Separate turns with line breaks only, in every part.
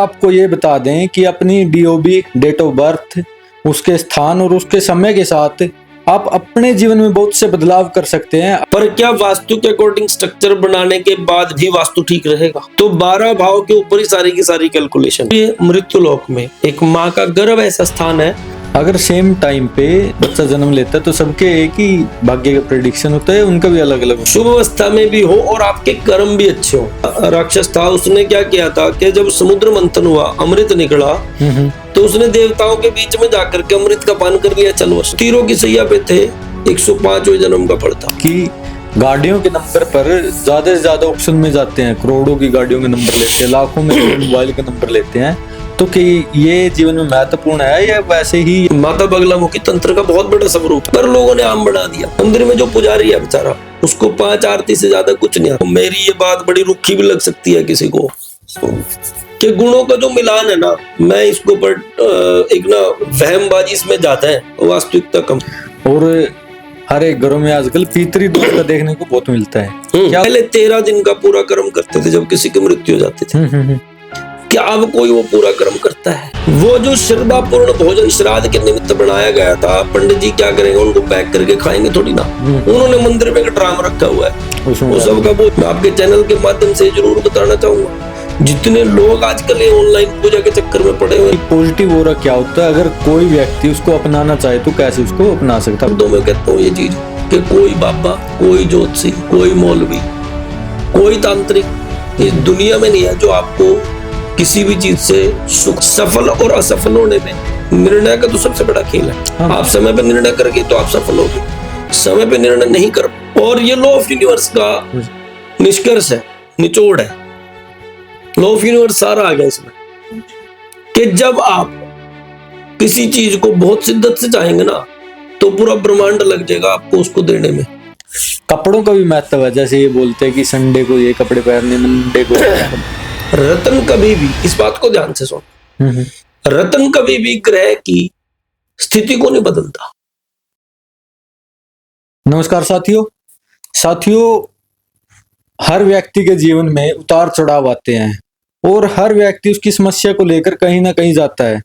आपको ये बता दें कि अपनी डीओबी डेट ऑफ बर्थ, उसके स्थान और उसके समय के साथ आप अपने जीवन में बहुत से बदलाव कर सकते हैं।
पर क्या वास्तु के अकॉर्डिंग स्ट्रक्चर बनाने के बाद भी वास्तु ठीक रहेगा? तो 12 भाव के ऊपर ही सारी की सारी कैलकुलेशन। ये मृत्यु लोक में एक माँ का गर्भ ऐसा स्थान है,
अगर सेम टाइम पे बच्चा जन्म लेता है तो सबके एक ही भाग्य का प्रेडिक्शन होता है, उनका भी अलग अलग।
शुभ अवस्था में भी हो और आपके कर्म भी अच्छे हो। राक्षस था, उसने क्या किया था कि जब समुद्र मंथन हुआ, अमृत निकला, तो उसने देवताओं के बीच में जाकर के अमृत का पान कर लिया। चलो, तीरों की सैया पे थे, 105वें जन्म का पड़ता
कि गाड़ियों के नंबर पर ज्यादा से ज्यादा ऑप्शन में जाते हैं, करोड़ों की गाड़ियों के नंबर लेते हैं, लाखों में मोबाइल के नंबर लेते हैं। तो कि ये जीवन में महत्वपूर्ण है या वैसे ही
माता बगलामुखी तंत्र का बहुत बड़ा स्वरूप, पर लोगों ने आम बढ़ा दिया। मंदिर में जो पुजारी है बेचारा, उसको 5 आरती से ज्यादा कुछ नहीं आता। मेरी ये बात बड़ी रुखी भी लग सकती है किसी को कि गुणों का जो मिलान है ना, मैं इसको एक ना वहमबाजी इसमें ज्यादा है, वास्तविकता कम।
और हर एक घरों में आजकल पितृ दोष का देखने को बहुत मिलता है।
क्या पहले 13 दिन का पूरा कर्म करते थे जब किसी की मृत्यु हो जाती थी, क्या अब कोई वो पूरा कर्म करता है? वो जो श्रद्धापूर्ण भोजन श्राद्ध के निमित्त बनाया गया था, पंडित जी क्या करेंगे, उनको पैक करके खाएंगे थोड़ी ना। उन्होंने मंदिर में एक ड्राम रखा हुआ है, वो सब का मैं आपके चैनल के माध्यम से जरूर बताना चाहूंगा। जितने लोग आजकल ये ऑनलाइन पूजा के चक्कर में पड़े हुए।
पॉजिटिव हो रहा क्या होता है, अगर कोई व्यक्ति उसको अपनाना चाहे तो कैसे उसको अपना सकता है?
तो मैं कहता हूँ ये चीज कि कोई बाबा, कोई ज्योतिषी, कोई मौलवी, कोई तांत्रिक इस दुनिया में नहीं है जो आपको किसी भी चीज से सुख, सफल और असफल होने में निर्णय का तो सबसे बड़ा खेल है। आप समय पे निर्णय करेंगे तो आप सफल होगे, समय पे निर्णय नहीं कर। और ये लॉ ऑफ यूनिवर्स का निष्कर्ष है, निचोड़ है। लॉ ऑफ यूनिवर्स सारा आ गया इसमें कि जब आप किसी चीज को बहुत शिद्दत से चाहेंगे ना, तो पूरा ब्रह्मांड लग जाएगा आपको उसको देने में।
कपड़ों का भी महत्व है, जैसे ये बोलते हैं कि संडे को ये कपड़े पहनने, मंडे को।
रतन कभी भी, इस बात को ध्यान से सुन, रतन कभी भी ग्रह की स्थिति को नहीं बदलता।
नमस्कार साथियों, हर व्यक्ति के जीवन में उतार चढ़ाव आते हैं और हर व्यक्ति उसकी समस्या को लेकर कहीं ना कहीं जाता है।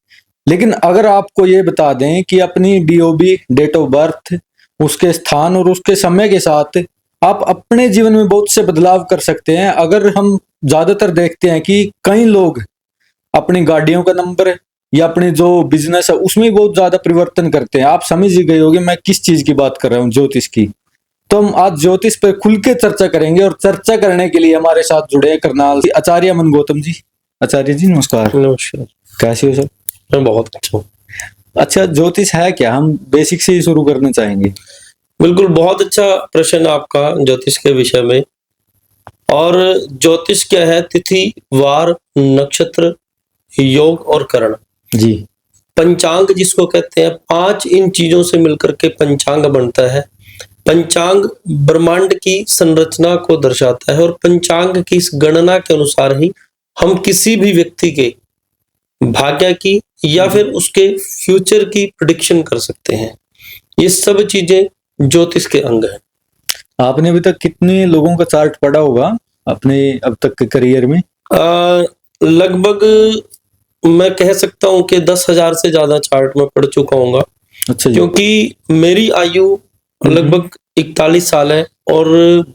लेकिन अगर आपको ये बता दें कि अपनी डीओबी डेट ऑफ बर्थ, उसके स्थान और उसके समय के साथ आप अपने जीवन में बहुत से बदलाव कर सकते हैं। अगर हम ज्यादातर देखते हैं कि कई लोग अपनी गाड़ियों का नंबर या अपने जो बिजनेस है उसमें बहुत ज्यादा परिवर्तन करते हैं। आप समझ ही गए होंगे मैं किस चीज की बात कर रहा हूँ, ज्योतिष की। तो हम आज ज्योतिष पर खुल के चर्चा करेंगे और चर्चा करने के लिए हमारे साथ जुड़े हैं करनाल आचार्य मन गौतम जी। आचार्य जी नमस्कार।
नमस्कार,
कैसे हो सर?
मैं बहुत अच्छा हूँ।
अच्छा, ज्योतिष है क्या? हम बेसिक से ही शुरू करना चाहेंगे।
बिल्कुल, बहुत अच्छा प्रश्न आपका ज्योतिष के विषय में। और ज्योतिष क्या है? तिथि, वार, नक्षत्र, योग और करण
जी।
पंचांग जिसको कहते हैं, 5 इन चीजों से मिलकर के पंचांग बनता है। पंचांग ब्रह्मांड की संरचना को दर्शाता है और पंचांग की इस गणना के अनुसार ही हम किसी भी व्यक्ति के भाग्य की या फिर उसके फ्यूचर की प्रेडिक्शन कर सकते हैं। ये सब चीजें ज्योतिष के अंग हैं।
आपने अभी तक कितने लोगों का चार्ट पढ़ा होगा अपने अब तक के करियर में?
लगभग मैं कह सकता हूं कि 10,000 से ज्यादा चार्ट में पढ़ चुका हूँ।
अच्छा जी।
क्योंकि मेरी आयु लगभग 41 साल है और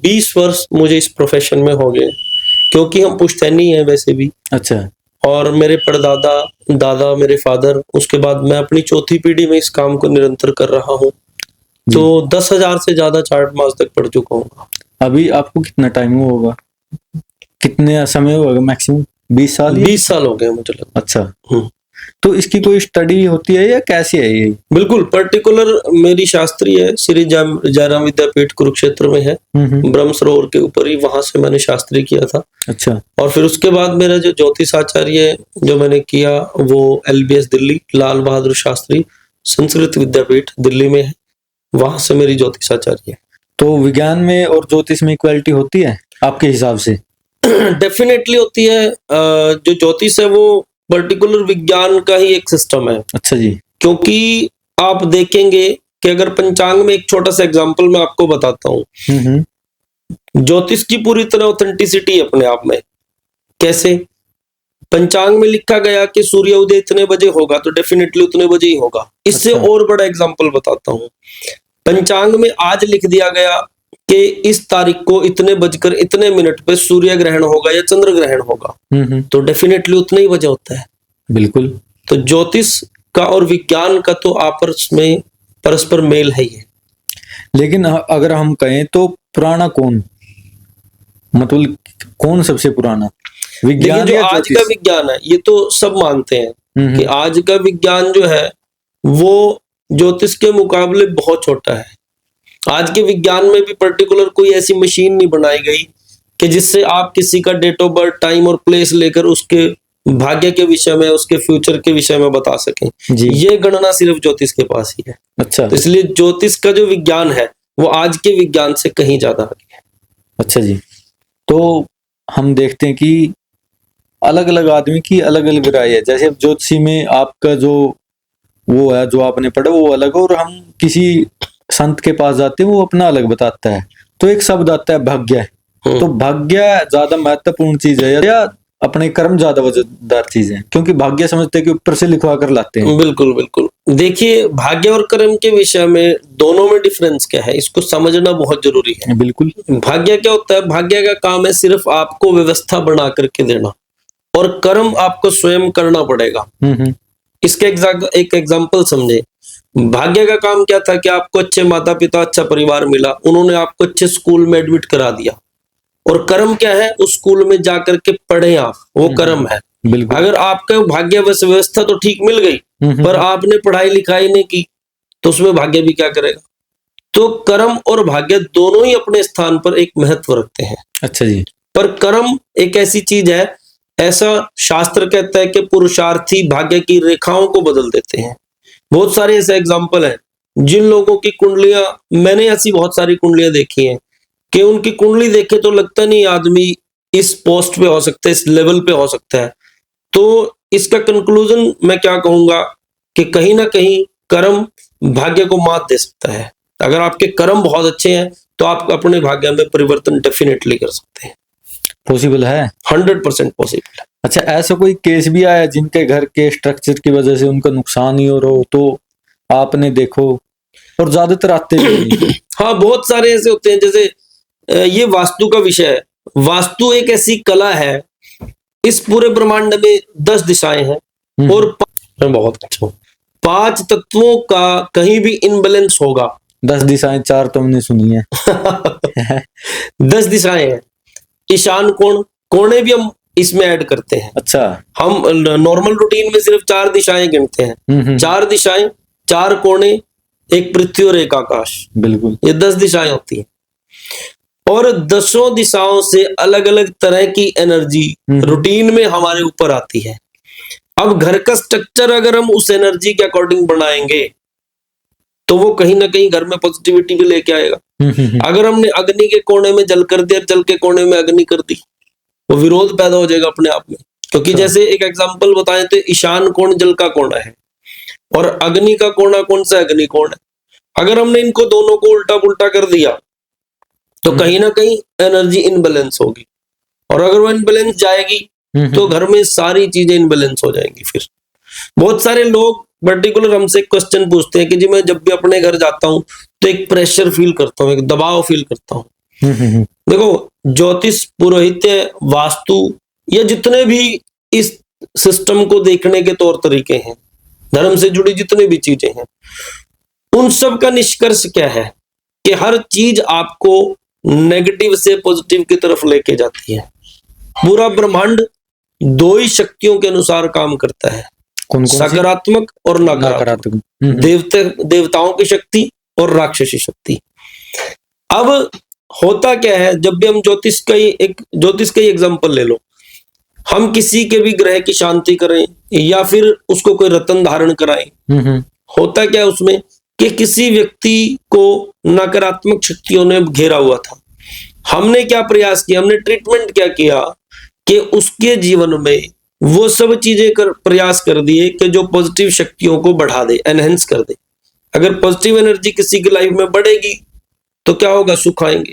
20 वर्ष मुझे इस प्रोफेशन में हो गए, क्योंकि हम पुश्तैनी हैं वैसे भी।
अच्छा।
और मेरे परदादा, दादा, मेरे फादर, उसके बाद मैं अपनी 4थी पीढ़ी में इस काम को निरंतर कर रहा हूँ। तो 10,000 से ज्यादा चार्ट मैं आज तक पढ़ चुका हूँ।
अभी आपको कितना टाइम होगा, कितने समय होगा मैक्सिमम? 20 साल?
20 साल हो गए मुझे लगता।
अच्छा। तो इसकी कोई स्टडी होती है या कैसी है ये?
बिल्कुल, पर्टिकुलर मेरी शास्त्री है, श्री जयराम विद्यापीठ कुरुक्षेत्र में है, ब्रह्म सरोवर के ऊपर ही, वहां से मैंने शास्त्री किया था।
अच्छा।
और फिर उसके बाद मेरा जो ज्योतिष आचार्य जो मैंने किया वो LBS दिल्ली, लाल बहादुर शास्त्री संस्कृत विद्यापीठ दिल्ली में है, वहां से मेरी ज्योतिष आचार्य है।
तो विज्ञान में और ज्योतिष में इक्वालिटी होती है आपके हिसाब से?
डेफिनेटली होती है। जो ज्योतिष है वो पर्टिकुलर विज्ञान का ही एक सिस्टम है।
अच्छा जी।
क्योंकि आप देखेंगे कि अगर पंचांग में एक छोटा सा एग्जांपल मैं आपको बताता हूँ, ज्योतिष की पूरी तरह ऑथेंटिसिटी अपने आप में। कैसे? पंचांग में लिखा गया कि सूर्य उदय इतने बजे होगा तो डेफिनेटली उतने बजे ही होगा। इससे
अच्छा।
और बड़ा एग्जांपल बताता हूँ। पंचांग में आज लिख दिया गया कि इस तारीख को इतने बजकर इतने मिनट पे सूर्य ग्रहण होगा या चंद्र ग्रहण होगा, तो डेफिनेटली उतने ही बजे होता है।
बिल्कुल।
तो ज्योतिष का और विज्ञान का तो आपस में परस्पर मेल है ही।
लेकिन अगर हम कहें तो पुराना कौन, मतलब कौन सबसे पुराना,
देखिए
विज्ञान
जो
या
आज
ज्योतिष?
का विज्ञान है ये तो सब मानते हैं कि आज का विज्ञान जो है वो ज्योतिष के मुकाबले बहुत छोटा है। आज के विज्ञान में भी पर्टिकुलर कोई ऐसी मशीन नहीं बनाई गई कि जिससे आप किसी का डेट ऑफ बर्थ, टाइम और प्लेस लेकर उसके भाग्य के विषय में, उसके फ्यूचर के विषय में बता सकें। ये गणना सिर्फ ज्योतिष के पास ही है।
अच्छा।
तो इसलिए ज्योतिष का जो विज्ञान है वो आज के विज्ञान से कहीं ज्यादा आगे है।
अच्छा जी। तो हम देखते हैं कि अलग अलग आदमी की अलग अलग राय है। जैसे ज्योतिषी में आपका जो वो है, जो आपने पढ़ा वो अलग है, और हम किसी संत के पास जाते हैं वो अपना अलग बताता है। तो एक शब्द आता है भाग्य। तो भाग्य ज्यादा महत्वपूर्ण चीज है या अपने कर्म ज्यादा वजनदार चीज है? क्योंकि भाग्य समझते हैं कि ऊपर से लिखवा कर लाते हैं।
बिल्कुल बिल्कुल। देखिए भाग्य और कर्म के विषय में दोनों में डिफरेंस क्या है इसको समझना बहुत जरूरी है।
बिल्कुल।
भाग्य क्या होता है? भाग्य का काम है सिर्फ आपको व्यवस्था बना करके देना, और कर्म आपको स्वयं करना पड़ेगा। इसके एक एग्जाम्पल समझे। भाग्य का काम क्या था कि आपको अच्छे माता पिता, अच्छा परिवार मिला, उन्होंने आपको अच्छे स्कूल में एडमिट करा दिया। और कर्म क्या है? उस स्कूल में जाकर के पढ़े आप, वो कर्म है। अगर आपका भाग्य व्यवस्था तो ठीक मिल गई पर आपने पढ़ाई लिखाई नहीं की तो उसमें भाग्य भी क्या करेगा? तो कर्म और भाग्य दोनों ही अपने स्थान पर एक महत्व रखते हैं।
अच्छा जी।
पर कर्म एक ऐसी चीज है, ऐसा शास्त्र कहता है कि पुरुषार्थी भाग्य की रेखाओं को बदल देते हैं। बहुत सारे ऐसे एग्जाम्पल हैं जिन लोगों की कुंडलियां, मैंने ऐसी बहुत सारी कुंडलियां देखी हैं कि उनकी कुंडली देखे तो लगता नहीं आदमी इस पोस्ट पे हो सकता है, इस लेवल पे हो सकता है। तो इसका कंक्लूजन मैं क्या कहूंगा कि कहीं ना कहीं कर्म भाग्य को मात दे सकता है। अगर आपके कर्म बहुत अच्छे हैं तो आप अपने भाग्य में परिवर्तन डेफिनेटली कर सकते हैं।
पॉसिबल है?
100% पॉसिबल है।
अच्छा, ऐसा कोई केस भी आया जिनके घर के स्ट्रक्चर की वजह से उनका नुकसान ही हो रहा हो, तो आपने देखो? और ज्यादातर आते भी
हाँ, बहुत सारे ऐसे होते हैं। जैसे ये वास्तु का विषय है। वास्तु एक ऐसी कला है, इस पूरे ब्रह्मांड में 10 दिशाएं हैं और बहुत अच्छा 5 तत्वों का कहीं भी इनबैलेंस होगा।
10 दिशाएं, 4 तो हमने सुनी है।
10 दिशाएं हैं। ईशान कोण, कोणे भी हम इसमें ऐड करते हैं।
अच्छा।
हम नॉर्मल रूटीन में सिर्फ 4 दिशाएं गिनते हैं। 4 दिशाएं, 4 कोणे, एक पृथ्वी और एक आकाश।
बिल्कुल।
ये 10 दिशाएं होती हैं और 10 दिशाओं से अलग अलग तरह की एनर्जी रूटीन में हमारे ऊपर आती है। अब घर का स्ट्रक्चर अगर हम उस एनर्जी के अकॉर्डिंग बनाएंगे तो वो कहीं ना कहीं घर में पॉजिटिविटी भी लेके आएगा। अगर हमने अग्नि के कोने में जल कर दिया, जल के कोने में अग्नि कर दी, वो विरोध पैदा हो जाएगा अपने आप में। क्योंकि जैसे एक एग्जांपल बताएं तो ईशान कोण जल का कोना है और अग्नि का कोना कौन सा? अग्नि कोण है। अगर हमने इनको दोनों को उल्टा पुल्टा कर दिया तो कहीं ना कहीं एनर्जी इनबैलेंस होगी, और अगर वो इनबैलेंस जाएगी तो घर में सारी चीजें इनबैलेंस हो जाएंगी। फिर बहुत सारे लोग पर्टिकुलर हमसे क्वेश्चन पूछते हैं कि जी मैं जब भी अपने घर जाता हूं तो एक प्रेशर फील करता हूं, एक दबाव फील करता हूं। देखो, ज्योतिष, पुरोहित्य, वास्तु, ये जितने भी इस सिस्टम को देखने के तौर तरीके हैं, धर्म से जुड़ी जितने भी चीजें हैं, उन सब का निष्कर्ष क्या है कि हर चीज आपको नेगेटिव से पॉजिटिव की तरफ लेके जाती है। पूरा ब्रह्मांड 2 ही शक्तियों के अनुसार काम करता है, सकारात्मक और नकारात्मक। देवताओं की शक्ति और राक्षसी शक्ति। अब होता क्या है, जब भी हम ज्योतिष का ही एग्जांपल ले लो, हम किसी के भी ग्रह की शांति करें या फिर उसको कोई रत्न धारण कराएं, होता क्या है उसमें कि किसी व्यक्ति को नकारात्मक शक्तियों ने घेरा हुआ था। हमने क्या प्रयास किया, हमने ट्रीटमेंट क्या किया कि उसके जीवन में वो सब चीजें प्रयास कर दिए कि जो पॉजिटिव शक्तियों को बढ़ा दे, एनहेंस कर दे। अगर पॉजिटिव एनर्जी किसी की लाइफ में बढ़ेगी तो क्या होगा? सुख आएंगे,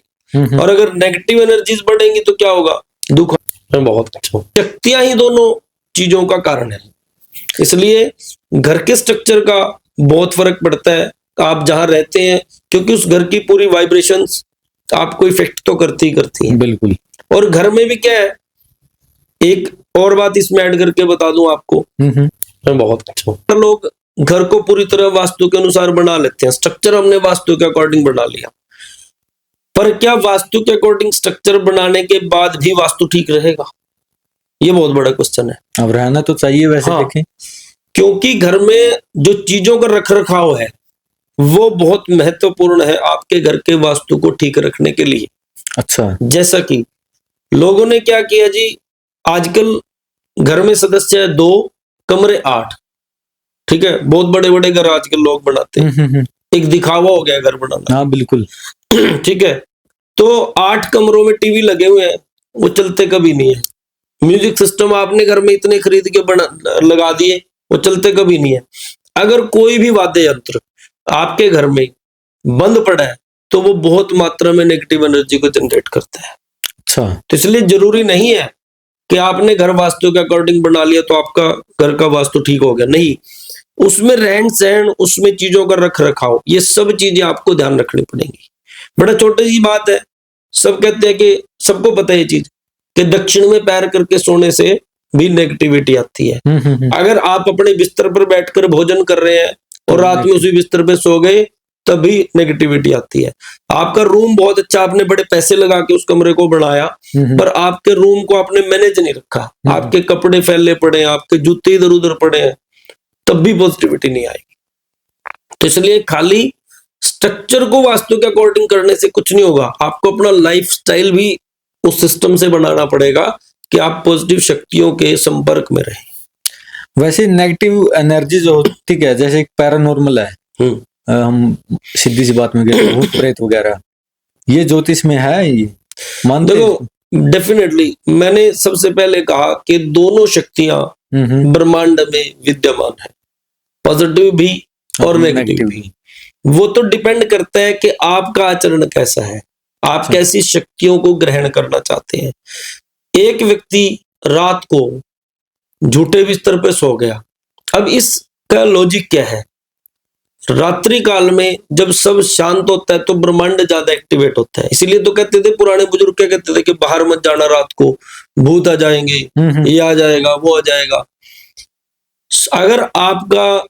और अगर नेगेटिव एनर्जीज बढ़ेंगी तो क्या होगा? दुख। बहुत अच्छा। शक्तियां ही दोनों चीजों का कारण है। इसलिए घर के स्ट्रक्चर का बहुत फर्क पड़ता है, आप जहां रहते हैं, क्योंकि उस घर की पूरी वाइब्रेशंस आपको इफेक्ट तो करती ही करती हैं।
बिल्कुल।
और घर में भी क्या है, एक और बात इसमें ऐड करके बता दूं आपको, बहुत अच्छा, तो लोग घर को पूरी तरह वास्तु के अनुसार बना लेते हैं, स्ट्रक्चर हमने वास्तु के अकॉर्डिंग बना लिया, पर क्या वास्तु के अकॉर्डिंग स्ट्रक्चर बनाने के बाद भी वास्तु ठीक रहेगा? ये बहुत बड़ा क्वेश्चन है।
अब रहना तो चाहिए वैसे।
हाँ,
देखें,
क्योंकि घर में जो चीजों का रख रखाव है वो बहुत महत्वपूर्ण है आपके घर के वास्तु को ठीक रखने के लिए।
अच्छा।
जैसा कि लोगों ने क्या किया जी, आजकल घर में सदस्य है 2, कमरे 8, ठीक है, बहुत बड़े बड़े घर आजकल लोग बनाते हैं, एक दिखावा हो गया घर बनाना।
हाँ बिल्कुल।
ठीक है, तो 8 कमरों में टीवी लगे हुए हैं, वो चलते कभी नहीं है। म्यूजिक सिस्टम आपने घर में इतने खरीद के लगा दिए, वो चलते कभी नहीं है। अगर कोई भी वाद्य यंत्र आपके घर में बंद पड़ा है तो वो बहुत मात्रा में नेगेटिव एनर्जी को जनरेट करता है।
अच्छा।
तो इसलिए जरूरी नहीं है कि आपने घर वास्तु के अकॉर्डिंग बना लिया तो आपका घर का वास्तु ठीक हो गया, नहीं, उसमें रहन सहन, उसमें चीजों का रख रखाव, ये सब चीजें आपको ध्यान रखनी पड़ेंगी। बड़ा छोटी सी बात है, सब कहते हैं कि सबको पता है ये चीज कि दक्षिण में पैर करके सोने से भी नेगेटिविटी आती है। अगर आप अपने बिस्तर पर बैठकर भोजन कर रहे हैं और रात में उसी बिस्तर पे सो गए तभी नेगेटिविटी आती है। आपका रूम बहुत अच्छा, आपने बड़े पैसे लगा के उस कमरे को बनाया, पर आपके रूम को आपने मैनेज नहीं रखा, आपके कपड़े फैले पड़े हैं, आपके जूते इधर उधर पड़े हैं, तब भी पॉजिटिविटी नहीं आएगी। तो इसलिए खाली स्ट्रक्चर को वास्तु के अकॉर्डिंग करने से कुछ नहीं होगा, आपको अपना लाइफस्टाइल भी उस सिस्टम से बनाना पड़ेगा कि आप पॉजिटिव शक्तियों के संपर्क में रहें।
वैसे नेगेटिव एनर्जी जो होती है, जैसे पैरानॉर्मल है, हम सीधी सी बात में कहते हैं भूत प्रेत वगैरह, ये ज्योतिष में है, ये मानते?
देखो, डेफिनेटली मैंने सबसे पहले कहा कि दोनों शक्तियां ब्रह्मांड में विद्यमान है, पॉजिटिव भी और नेगेटिव भी। वो तो डिपेंड करता है कि आपका आचरण कैसा है, आप कैसी शक्तियों को ग्रहण करना चाहते हैं। एक व्यक्ति रात को झूठे बिस्तर पे सो गया, अब इसका लॉजिक क्या है, रात्रि काल में जब सब शांत होता है तो ब्रह्मांड ज्यादा एक्टिवेट होता है। इसीलिए तो कहते थे, पुराने बुजुर्ग क्या कहते थे कि बाहर मत जाना रात को, भूत आ जाएंगे, ये आ जाएगा, वो आ जाएगा। अगर आपका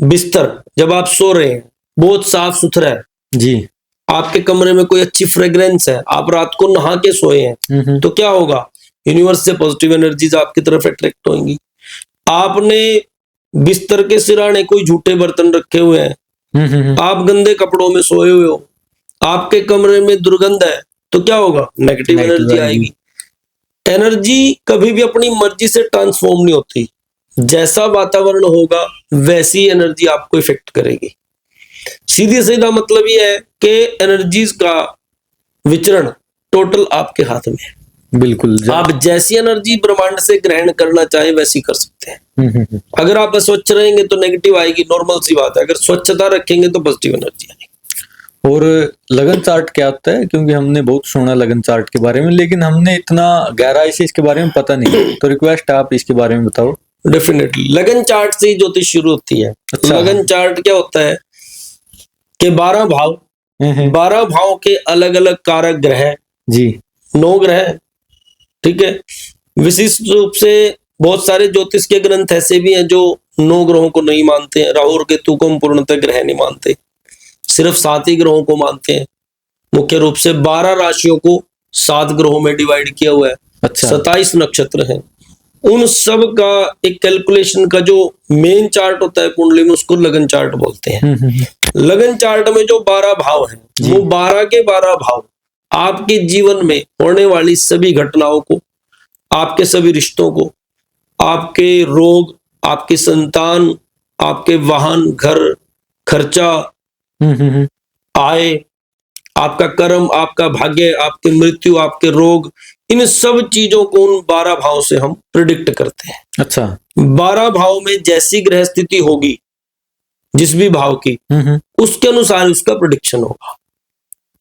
बिस्तर जब आप सो रहे हैं बहुत साफ सुथरा है
जी,
आपके कमरे में कोई अच्छी फ्रेग्रेंस है, आप रात को नहा के सोए हैं, तो क्या होगा, यूनिवर्स से पॉजिटिव एनर्जीज आपकी तरफ अट्रैक्ट होंगी। आपने बिस्तर के सिराने कोई झूठे बर्तन रखे हुए हैं, आप गंदे कपड़ों में सोए हुए हो, आपके कमरे में दुर्गंध है, तो क्या होगा, नेगेटिव एनर्जी आएगी। एनर्जी कभी भी अपनी मर्जी से ट्रांसफॉर्म नहीं होती, जैसा वातावरण होगा वैसी एनर्जी आपको इफेक्ट करेगी। सीधी सीधा मतलब ये है कि एनर्जीज का विचरण टोटल आपके हाथ में है।
बिल्कुल,
आप जैसी एनर्जी ब्रह्मांड से ग्रहण करना चाहे वैसी कर सकते हैं। अगर आप अस्वच्छ रहेंगे तो नेगेटिव आएगी, नॉर्मल सी बात है, अगर स्वच्छता रखेंगे तो पॉजिटिव एनर्जी आएगी।
और लगन चार्ट क्या होता है, क्योंकि हमने बहुत सुना लगन चार्ट के बारे में, लेकिन हमने इतना गहराई से इसके बारे में पता नहीं, तो रिक्वेस्ट आप इसके बारे में बताओ।
डेफिनेटली, लगन चार्ट से ही ज्योतिष शुरू होती है।
अच्छा।
लगन चार्ट क्या होता है कि 12 भाव, 12 भाव के अलग अलग कारक ग्रह
जी,
9 ग्रह, ठीक है। विशिष्ट रूप से बहुत सारे ज्योतिष के ग्रंथ ऐसे भी हैं जो 9 ग्रहों को नहीं मानते हैं, राहु और केतु को हम पूर्णतः ग्रह नहीं मानते, सिर्फ 7 ही ग्रहों को मानते हैं। मुख्य रूप से 12 राशियों को 7 ग्रहों में डिवाइड किया हुआ है।
अच्छा।
27 नक्षत्र हैं, उन सब का एक कैलकुलेशन का जो मेन चार्ट होता है कुंडली में, उसको लगन चार्ट बोलते हैं। लगन चार्ट में जो 12 भाव हैं, वो 12 के 12 भाव आपके जीवन में होने वाली सभी घटनाओं को, आपके सभी रिश्तों को, आपके रोग, आपकी संतान, आपके वाहन, घर, खर्चा, आय, आपका कर्म, आपका भाग्य, आपकी मृत्यु, आपके रोग, इन सब चीजों को उन 12 भाव से हम प्रिडिक्ट करते हैं।
अच्छा।
12 भाव में जैसी ग्रह स्थिति होगी जिस भी भाव की, उसके अनुसार उसका प्रिडिक्शन होगा।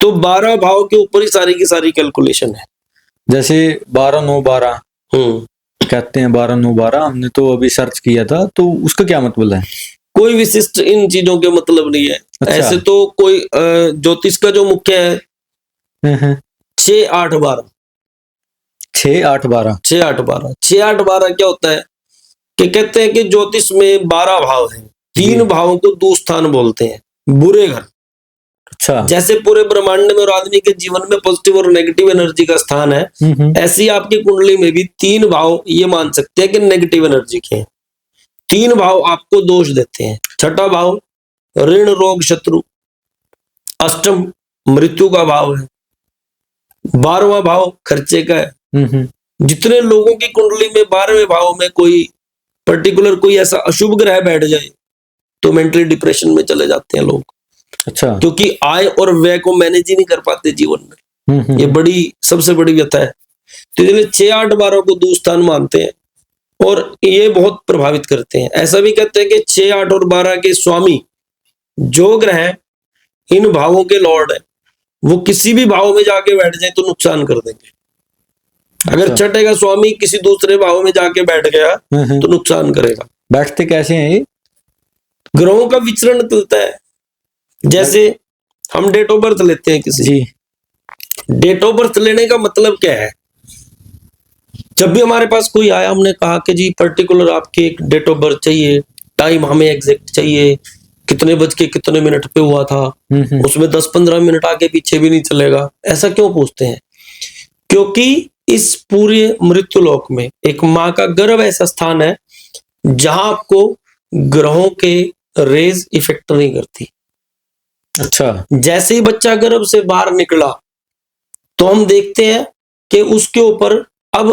तो 12 भाव के ऊपर ही सारी की सारी कैलकुलेशन है।
जैसे 12 9 12 कहते हैं 12-9-12, हमने तो अभी सर्च किया था, तो उसका क्या मतलब है?
कोई विशिष्ट इन चीजों के मतलब नहीं है।
अच्छा।
ऐसे तो कोई ज्योतिष का जो मुख्य है 6-8-12,
6-8-12।
6-8-12, 6-8-12 क्या होता है कि कहते हैं कि ज्योतिष में 12 भाव हैं। 3 भावों को दुस्थान बोलते हैं, बुरे घर।
अच्छा।
जैसे पूरे ब्रह्मांड में और आदमी के जीवन में पॉजिटिव और नेगेटिव एनर्जी का स्थान है, ऐसे ही आपकी कुंडली में भी 3 भाव ये मान सकते हैं कि नेगेटिव एनर्जी के हैं। 3 भाव आपको दोष देते हैं। छठा भाव ऋण रोग शत्रु, अष्टम मृत्यु का भाव है, 12वां भाव खर्चे का है। जितने लोगों की कुंडली में 12वें भाव में कोई पर्टिकुलर कोई ऐसा अशुभ ग्रह बैठ जाए तो मेंटली डिप्रेशन में चले जाते हैं लोग।
अच्छा।
क्योंकि आय और व्यय को मैनेज ही नहीं कर पाते जीवन में। ये बड़ी सबसे बड़ी व्यथा है। तो इसलिए 6-8-12 को दुस्थान मानते हैं और ये बहुत प्रभावित करते हैं। ऐसा भी कहते हैं कि 6, 8 और 12 के स्वामी जो ग्रह इन भावों के लॉर्ड है, वो किसी भी भाव में जाके बैठ जाए तो नुकसान कर देंगे। अगर छठे का स्वामी किसी दूसरे भाव में जाके बैठ गया तो नुकसान करेगा।
बैठते कैसे हैं ये?
ग्रहों का विचरण चलता है। जैसे हम डेट ऑफ बर्थ लेते हैं किसी
जी।
डेट ऑफ बर्थ लेने का मतलब क्या है? जब भी हमारे पास कोई आया, हमने कहा कि जी पर्टिकुलर आपके एक डेट ऑफ बर्थ चाहिए, टाइम हमें एग्जैक्ट चाहिए, कितने बज के कितने मिनट पे हुआ था, उसमें 10-15 मिनट आगे पीछे भी नहीं चलेगा। ऐसा क्यों पूछते हैं? क्योंकि इस पूरे मृत्यु लोक में एक माँ का गर्भ ऐसा स्थान है जहां आपको ग्रहों के रेज इफेक्ट नहीं करती।
अच्छा।
जैसे ही बच्चा गर्भ से बाहर निकला तो हम देखते हैं कि उसके ऊपर अब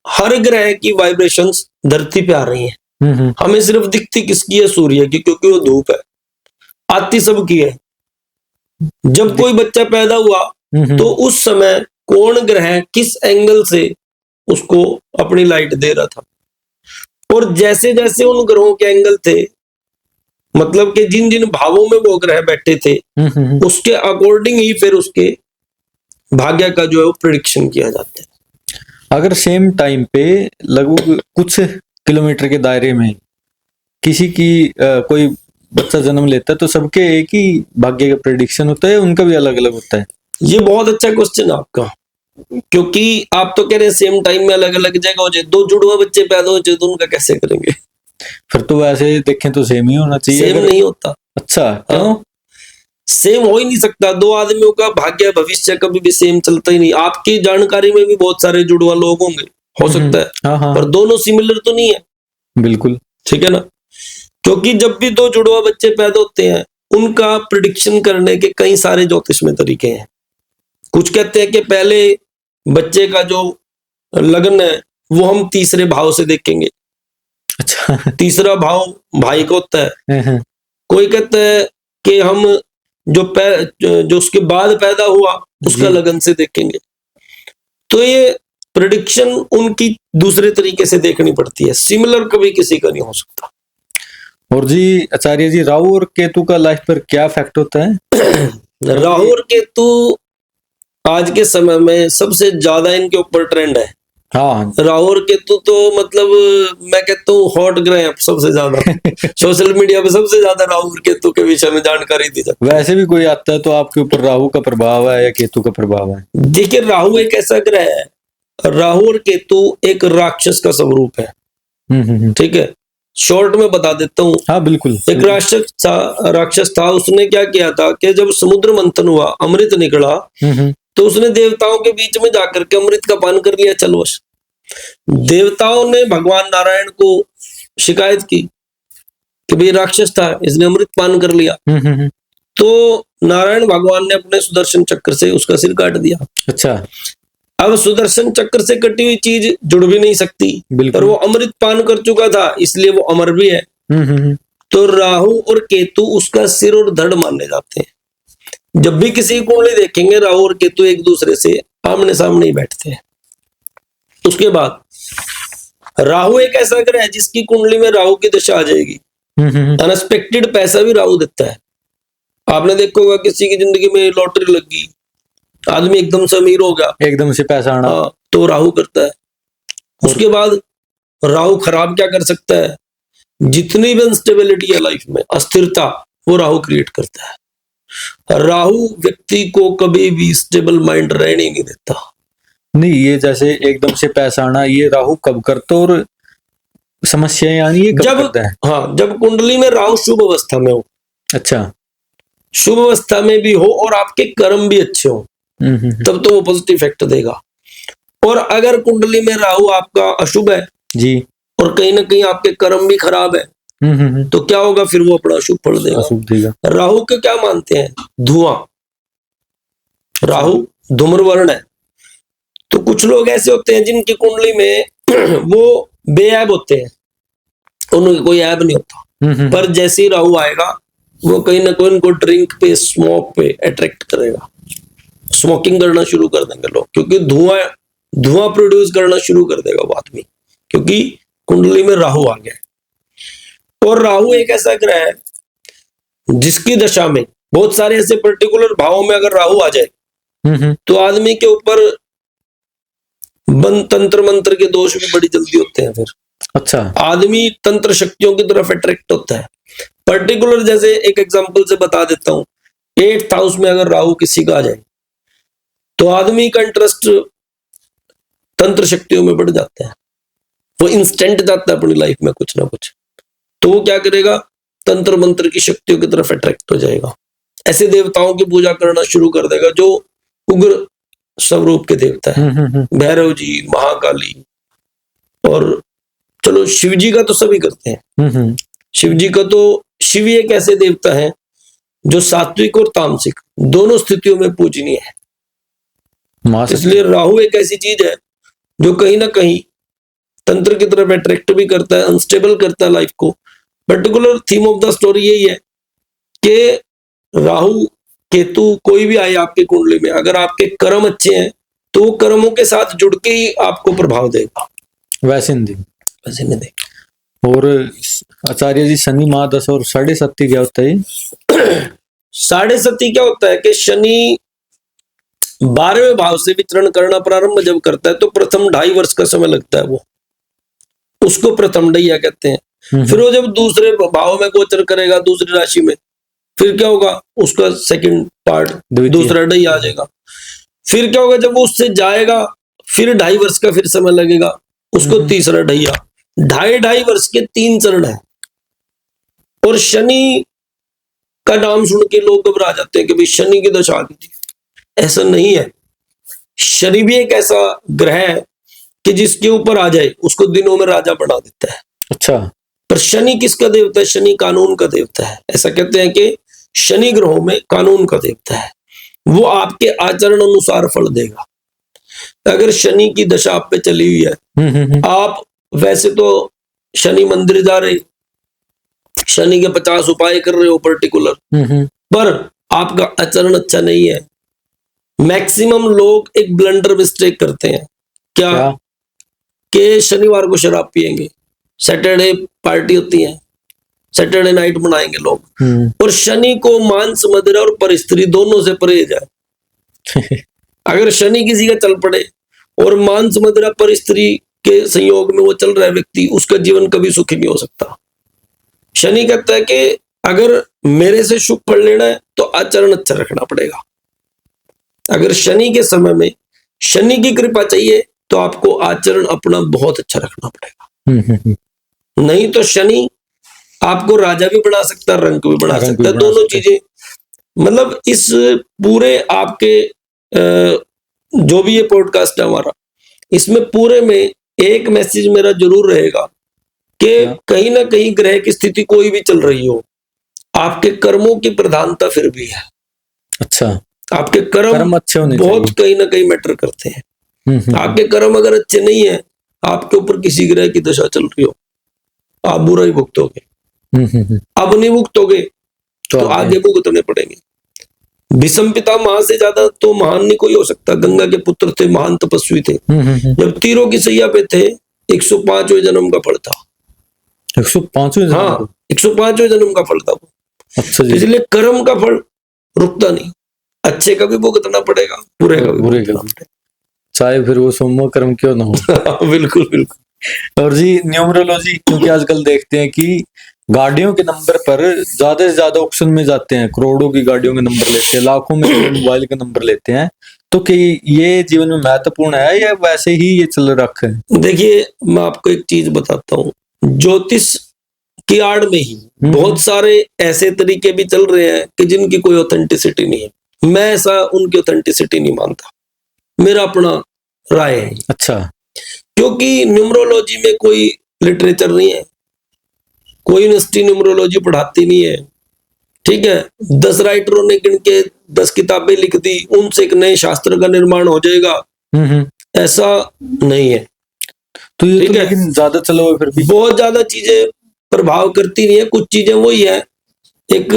हर ग्रह की वाइब्रेशंस धरती पे आ रही हैं। हमें सिर्फ दिखती किसकी है? सूर्य की, क्योंकि वो धूप है। आती सबकी है। जब कोई बच्चा पैदा हुआ तो उस समय कौन ग्रह किस एंगल से उसको अपनी लाइट दे रहा था, और जैसे जैसे उन ग्रहों के एंगल थे, मतलब कि जिन जिन भावों में वो ग्रह बैठे थे, उसके अकॉर्डिंग ही फिर उसके भाग्य का जो है वो प्रेडिक्शन किया जाता है।
अगर सेम टाइम पे लगभग कुछ किलोमीटर के दायरे में किसी की कोई बच्चा जन्म लेता है तो सबके एक ही भाग्य का प्रेडिक्शन होता है, उनका भी अलग अलग होता है?
ये बहुत अच्छा क्वेश्चन है आपका, क्योंकि आप तो कह रहे हैं सेम टाइम में अलग अलग जगह हो जाए। 2 जुड़वा बच्चे पैदा हो जाए तो उनका कैसे करेंगे?
फिर तो वैसे देखें तो सेम ही होना चाहिए।
सेम नहीं होता।
अच्छा, क्यों?
सेम हो ही नहीं सकता। 2 आदमियों का भाग्य भविष्य कभी भी सेम चलता ही नहीं। आपकी जानकारी में भी बहुत सारे जुड़वा लोग होंगे, हो सकता है,
हाँ।
पर दोनों सिमिलर तो नहीं है।
बिल्कुल
ठीक है ना? क्योंकि जब भी 2 जुड़वा बच्चे पैदा होते हैं, उनका प्रिडिक्शन करने के कई सारे ज्योतिष में तरीके हैं। कुछ कहते हैं कि पहले बच्चे का जो लगन है वो हम तीसरे भाव से देखेंगे।
अच्छा।
तीसरा भाव भाई का होता है। कोई कहता है कि हम जो उसके बाद पैदा हुआ उसका लगन से देखेंगे। तो ये प्रेडिक्शन उनकी दूसरे तरीके से देखनी पड़ती है, सिमिलर कभी किसी का नहीं हो सकता।
और जी आचार्य जी, राहु और केतु का लाइफ पर क्या इफेक्ट होता है?
राहु और केतु आज के समय में सबसे ज्यादा इनके ऊपर ट्रेंड है।
हाँ।
राहु और केतु तो मतलब मैं कहता हूँ हॉट ग्रह है सबसे ज्यादा। सोशल मीडिया पे सबसे ज्यादा राहु और केतु के विषय में जानकारी दी जाती है।
वैसे भी कोई आता है तो आपके ऊपर राहु का प्रभाव है या केतु का प्रभाव है?
देखिए, राहु एक ऐसा ग्रह है, राहु और केतु एक राक्षस का स्वरूप है। ठीक है, शॉर्ट में बता देता हूँ।
हाँ बिल्कुल।
एक राक्षस था। उसने क्या किया था कि जब समुद्र मंथन हुआ, अमृत निकला, तो उसने देवताओं के बीच में जाकर के अमृत का पान कर लिया। चलो, देवताओं ने भगवान नारायण को शिकायत की कि भाई राक्षस था, इसने अमृत पान कर लिया। तो नारायण भगवान ने अपने सुदर्शन चक्र से उसका सिर काट दिया।
अच्छा।
अब सुदर्शन चक्र से कटी हुई चीज जुड़ भी नहीं सकती, पर वो अमृत पान कर चुका था, इसलिए वो अमर भी है। तो राहु और केतु उसका सिर और धड़ माने जाते हैं। जब भी किसी कुंडली देखेंगे, राहु और केतु एक दूसरे से आमने सामने ही बैठते हैं। उसके बाद राहु एक ऐसा ग्रह है जिसकी कुंडली में राहु की दशा आ जाएगी, अनएक्सपेक्टेड पैसा भी राहु देता है। आपने देखा होगा किसी की जिंदगी में लॉटरी लग गई, आदमी एकदम से अमीर हो गया,
एकदम से पैसा आना,
तो राहु करता है। उसके बाद राहु खराब क्या कर सकता है? जितनी भी अनस्टेबिलिटी है लाइफ में, अस्थिरता, वो राहु क्रिएट करता है। राहु व्यक्ति को कभी भी स्टेबल माइंड रहने नहीं देता।
नहीं, ये जैसे एकदम से पैसा आना, ये राहु कब करता और समस्याएं आनी ये कब
जब
करता है?
हाँ, जब कुंडली में राहु शुभ अवस्था में हो,
अच्छा।
शुभ अवस्था में भी हो और आपके कर्म भी अच्छे हो, तब तो वो पॉजिटिव इफेक्ट देगा। और अगर कुंडली में राहु आपका अशुभ है
जी,
और कहीं ना कहीं आपके कर्म भी खराब है, तो क्या होगा? फिर वो अपना अशुभ फल देगा। राहु को क्या मानते हैं? धुआं। राहु धूम्रवर्ण है। तो कुछ लोग ऐसे होते हैं जिनकी कुंडली में वो बेऐब होते हैं, उनका कोई ऐब नहीं होता, पर जैसे ही राहु आएगा वो कहीं ना कहीं उनको ड्रिंक पे, स्मोक पे अट्रैक्ट करेगा। स्मोकिंग करना शुरू कर देंगे लोग, क्योंकि धुआं प्रोड्यूस करना शुरू कर देगा वो आदमी, क्योंकि कुंडली में राहु आ गया। और राहु एक ऐसा ग्रह है जिसकी दशा में बहुत सारे ऐसे पर्टिकुलर भावों में अगर राहु आ जाए तो आदमी के ऊपर तंत्र मंत्र के दोष भी बड़ी जल्दी होते हैं। फिर
अच्छा,
आदमी तंत्र शक्तियों की तरफ अट्रैक्ट होता है। पर्टिकुलर जैसे एक एग्जांपल से बता देता हूं, 8th हाउस में अगर राहु किसी का आ जाए तो आदमी का इंटरेस्ट तंत्र शक्तियों में बढ़ जाता है। वो इंस्टेंट जाता है अपनी लाइफ में कुछ ना कुछ, तो वो क्या करेगा? तंत्र मंत्र की शक्तियों की तरफ अट्रैक्ट हो जाएगा। ऐसे देवताओं की पूजा करना शुरू कर देगा जो उग्र स्वरूप के देवता है, भैरव जी, महाकाली। और चलो शिव जी का तो सभी करते हैं। शिव जी का तो, शिव एक ऐसे देवता है जो सात्विक और तामसिक दोनों स्थितियों में पूजनीय है। इसलिए राहु एक ऐसी चीज है जो कहीं ना कहीं तंत्र की तरफ अट्रैक्ट भी करता है, अनस्टेबल करता है लाइफ को। Particular theme of the story यही है कि राहु केतु कोई भी आए आपके कुंडली में, अगर आपके कर्म अच्छे हैं तो वो कर्मों के साथ जुड़ के ही आपको प्रभाव देगा, वैसे नहीं देगा।
और आचार्य जी, शनि महादश और 7.5 क्या होता है?
7.5 क्या होता है कि शनि 12वें भाव से विचरण करना प्रारंभ जब करता है तो प्रथम 2.5 वर्ष का समय लगता है, वो उसको प्रथम ढैया कहते हैं। फिर वो जब दूसरे भाव में गोचर करेगा, दूसरी राशि में, फिर क्या होगा? उसका सेकंड पार्ट, दूसरा ढैया आ जाएगा। फिर क्या होगा? जब वो उससे जाएगा फिर 2.5 वर्ष का फिर समय लगेगा, उसको तीसरा ढैया। 2.5 वर्ष के 3 चरण है। और शनि का नाम सुन के लोग घबरा जाते हैं कि भाई शनि की दशा आ गई थी। ऐसा नहीं है। शनि भी एक ऐसा ग्रह है कि जिसके ऊपर आ जाए उसको दिनों में राजा बना देता है।
अच्छा,
पर शनि किसका देवता है? शनि कानून का देवता है। ऐसा कहते हैं कि शनि ग्रहों में कानून का देवता है, वो आपके आचरण अनुसार फल देगा। अगर शनि की दशा आप पे चली हुई है, आप वैसे तो शनि मंदिर जा रहे, शनि के 50 उपाय कर रहे हो पर्टिकुलर, पर आपका आचरण अच्छा नहीं है। मैक्सिमम लोग एक ब्लंडर मिस्टेक करते हैं, क्या? कि शनिवार को शराब पिएंगे, सैटरडे पार्टी होती है, सैटरडे नाइट बनाएंगे लोग। और शनि को मांस, मदिरा और परिस्त्री दोनों से परहेज है। अगर शनि किसी का चल पड़े और मांस, मदिरा, परिस्त्री के संयोग में वो चल रहा है व्यक्ति, उसका जीवन कभी सुखी नहीं हो सकता। शनि कहता है कि अगर मेरे से सुख फल लेना है तो आचरण अच्छा रखना पड़ेगा। अगर शनि के समय में शनि की कृपा चाहिए तो आपको आचरण अपना बहुत अच्छा रखना पड़ेगा। नहीं तो शनि आपको राजा भी बना सकता है, रंक भी बना सकता है, दोनों चीजें। मतलब इस पूरे आपके जो भी ये पॉडकास्ट है हमारा, इसमें पूरे में एक मैसेज मेरा जरूर रहेगा कि कहीं ना कहीं ग्रह की स्थिति कोई भी चल रही हो, आपके कर्मों की प्रधानता फिर भी है। अच्छा, आपके कर्म अच्छे होने बहुत कहीं ना कहीं मैटर करते हैं। आपके कर्म अगर अच्छे नहीं है, आपके ऊपर किसी ग्रह की दशा चल रही हो, आप बुरा ही भुगतोगे। अब नहीं भुगतोगे तो आगे भुगतने पड़ेंगे। भीष्म पितामह से ज्यादा तो महान नहीं कोई हो सकता। गंगा के पुत्र थे, महान तपस्वी थे। जब तीरों की सैया पे थे, 105वें जन्म का फल था। 105वें? हाँ, 105वें जन्म का फल था वो। अच्छा जी। इसलिए कर्म का फल रुकता नहीं, अच्छे का भी भुगतना पड़ेगा, बुरे का भी भुगतना पड़ेगा, चाहे फिर वो सोमो कर्म क्यों ना हो। बिल्कुल बिल्कुल।
और जी न्यूमरोलॉजी, क्योंकि आजकल देखते हैं कि गाड़ियों के नंबर पर ज्यादा से ज्यादा ऑप्शन में जाते हैं, करोड़ों की गाड़ियों के नंबर लेते हैं, लाखों में मोबाइल के नंबर लेते हैं। तो कि ये जीवन में महत्वपूर्ण है या वैसे ही ये चल रखा है?
देखिए, मैं आपको एक चीज बताता हूँ। ज्योतिष की आड़ में ही बहुत सारे ऐसे तरीके भी चल रहे हैं कि जिनकी कोई ऑथेंटिसिटी नहीं है। मैं ऐसा उनकी ऑथेंटिसिटी नहीं मानता, मेरा अपना राय है।
अच्छा।
क्योंकि न्यूमरोलॉजी में कोई लिटरेचर नहीं है, कोई यूनिवर्सिटी न्यूमरोलॉजी पढ़ाती नहीं है, ठीक है। 10 राइटरों ने गिन के 10 किताबें लिख दी, उनसे एक नए शास्त्र का निर्माण हो जाएगा, ऐसा नहीं है।
तो ये
ठीक
तो
है।
लेकिन ज्यादा चलो हुए फिर भी
बहुत ज्यादा चीजें प्रभाव करती नहीं है, कुछ चीजें वही है। एक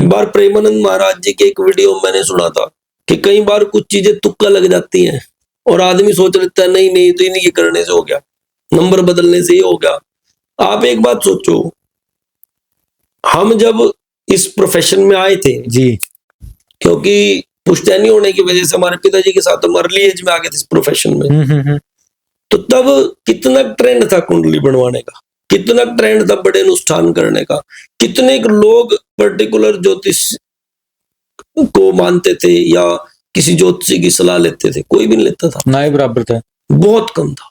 बार प्रेमानंद महाराज जी के एक वीडियो में मैंने सुना था कि कई बार कुछ चीजें तुक्का लग जाती हैं और आदमी सोच लेता है नहीं नहीं तो इन्हीं के करने से हो गया, नंबर बदलने से ही हो गया। आप एक बात सोचो, हम जब इस प्रोफेशन में आए थे
जी,
क्योंकि पुश्तैनी होने की वजह से हमारे पिताजी के साथ हम अर्ली एज में आ गए थे इस प्रोफेशन में, तो तब कितना ट्रेंड था कुंडली बनवाने का, कितना ट्रेंड था बड़े अनुष्ठान करने का, कितने लोग पर्टिकुलर ज्योतिष को मानते थे या किसी ज्योतिषी की सलाह लेते थे, कोई भी नहीं लेता था,
ना ही बराबर था,
बहुत कम था।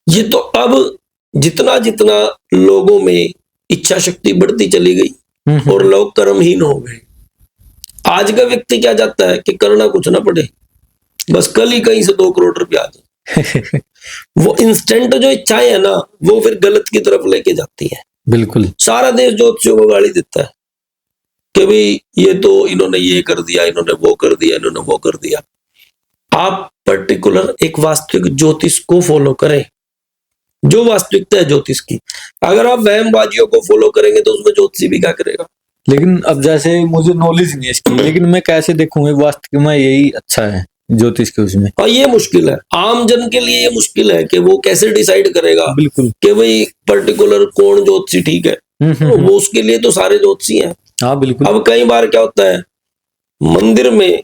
ये तो अब जितना जितना लोगों में इच्छा शक्ति बढ़ती चली गई और लोग कर्महीन हो गए। आज का व्यक्ति क्या चाहता है कि करना कुछ ना पड़े, बस कल ही कहीं से 2 करोड़ रुपया आ जाए। वो इंस्टेंट जो इच्छाएं है ना, वो फिर गलत की तरफ लेके जाती है।
बिल्कुल।
सारा देश ज्योतिषियों को गाली देता है कि भाई ये तो इन्होंने ये कर दिया, इन्होंने वो कर दिया, इन्होंने वो कर दिया। आप पर्टिकुलर एक वास्तविक ज्योतिष को फॉलो करें, जो वास्तविकता है ज्योतिष की। अगर आप वहमबाजियों को फॉलो करेंगे तो उसमें ज्योतिषी भी क्या करेगा।
लेकिन अब जैसे मुझे नॉलेज नहीं है इसकी, लेकिन मैं कैसे देखूंगा वास्तविक में यही अच्छा है ज्योतिष के उसमें?
और ये मुश्किल है, आम जन के लिए ये मुश्किल है कि वो कैसे डिसाइड करेगा
बिल्कुल
कि भाई पर्टिकुलर कौन ज्योतिषी ठीक है। वो उसके लिए तो सारे ज्योतिषी हैं।
हाँ बिल्कुल।
अब कई बार क्या होता है, मंदिर में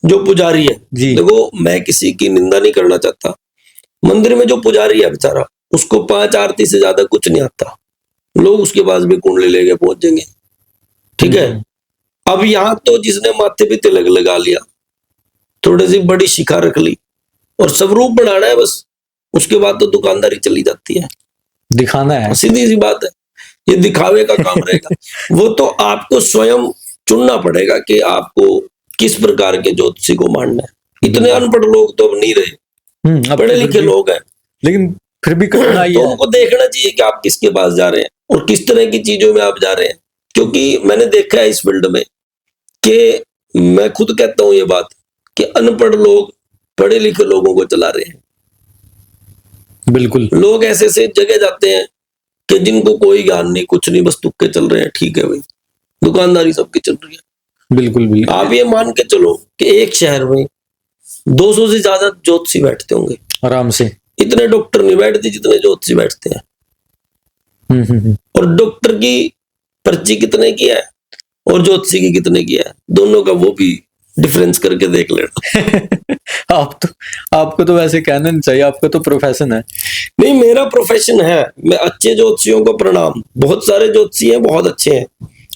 जो पुजारी है, देखो मैं किसी की निंदा नहीं करना चाहता, मंदिर में जो पुजारी है बेचारा, उसको 5 आरती से ज्यादा कुछ नहीं आता, लोग उसके पास भी कुंडली लेके पहुंच जाएंगे, ठीक है। अब यहां तो जिसने माथे पे तिलक लगा लिया, थोड़ी सी बड़ी शिखा रख ली और स्वरूप बनाना है बस, उसके बाद तो दुकानदारी चली जाती है,
दिखाना है,
सीधी सी बात है, ये दिखावे का काम रहेगा। वो तो आपको स्वयं चुनना पड़ेगा कि आपको किस प्रकार के ज्योतिषी को मानना है। इतने अनपढ़ लोग तो अब नहीं रहे, पढ़े लिखे लोग हैं,
लेकिन फिर भी कठिनाई
तो
है।
उनको देखना चाहिए कि आप किसके पास जा रहे हैं और किस तरह की चीजों में आप जा रहे हैं। क्योंकि मैंने देखा है इस फील्ड में कि मैं खुद कहता हूं ये बात कि अनपढ़ लोग पढ़े लिखे लोगों को चला रहे हैं।
बिल्कुल।
लोग ऐसे ऐसे जगह जाते हैं कि जिनको कोई ज्ञान नहीं, कुछ नहीं, बस तुक्के चल रहे हैं, ठीक है भाई, दुकानदारी सबकी चल रही है।
बिल्कुल बिल्कुल।
आप ये मान के चलो कि एक शहर में 200 से ज्यादा ज्योतिषी बैठते होंगे
आराम से,
इतने डॉक्टर नहीं बैठते जितने ज्योतिषी बैठते हैं। और डॉक्टर की पर्ची कितने की है और ज्योतिषी की कितने की है, दोनों का वो भी डिफरेंस करके देख लेना।
आपको तो वैसे कहना नहीं चाहिए, आपका तो प्रोफेशन है।
नहीं, मेरा प्रोफेशन है। मैं अच्छे ज्योतिषियों को प्रणाम, बहुत सारे ज्योतिषी हैं बहुत अच्छे हैं,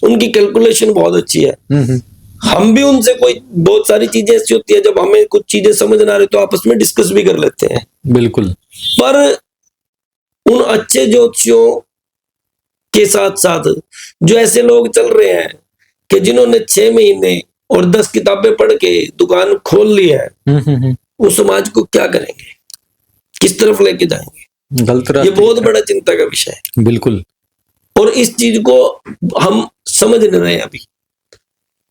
उनकी कैलकुलेशन बहुत अच्छी है। हम भी उनसे कोई बहुत सारी चीजें ऐसी होती है जब हमें कुछ चीजें समझ ना रहे तो आपस में डिस्कस भी कर लेते हैं।
बिल्कुल।
पर उन अच्छे ज्योतिषियों के साथ साथ जो ऐसे लोग चल रहे हैं कि जिन्होंने 6 महीने और 10 किताबें पढ़ के दुकान खोल ली है, वो समाज को क्या करेंगे, किस तरफ लेके जाएंगे?
गलत
ये बहुत बड़ा चिंता का विषय है।
बिल्कुल।
और इस चीज को हम समझ नहीं रहे हैं अभी।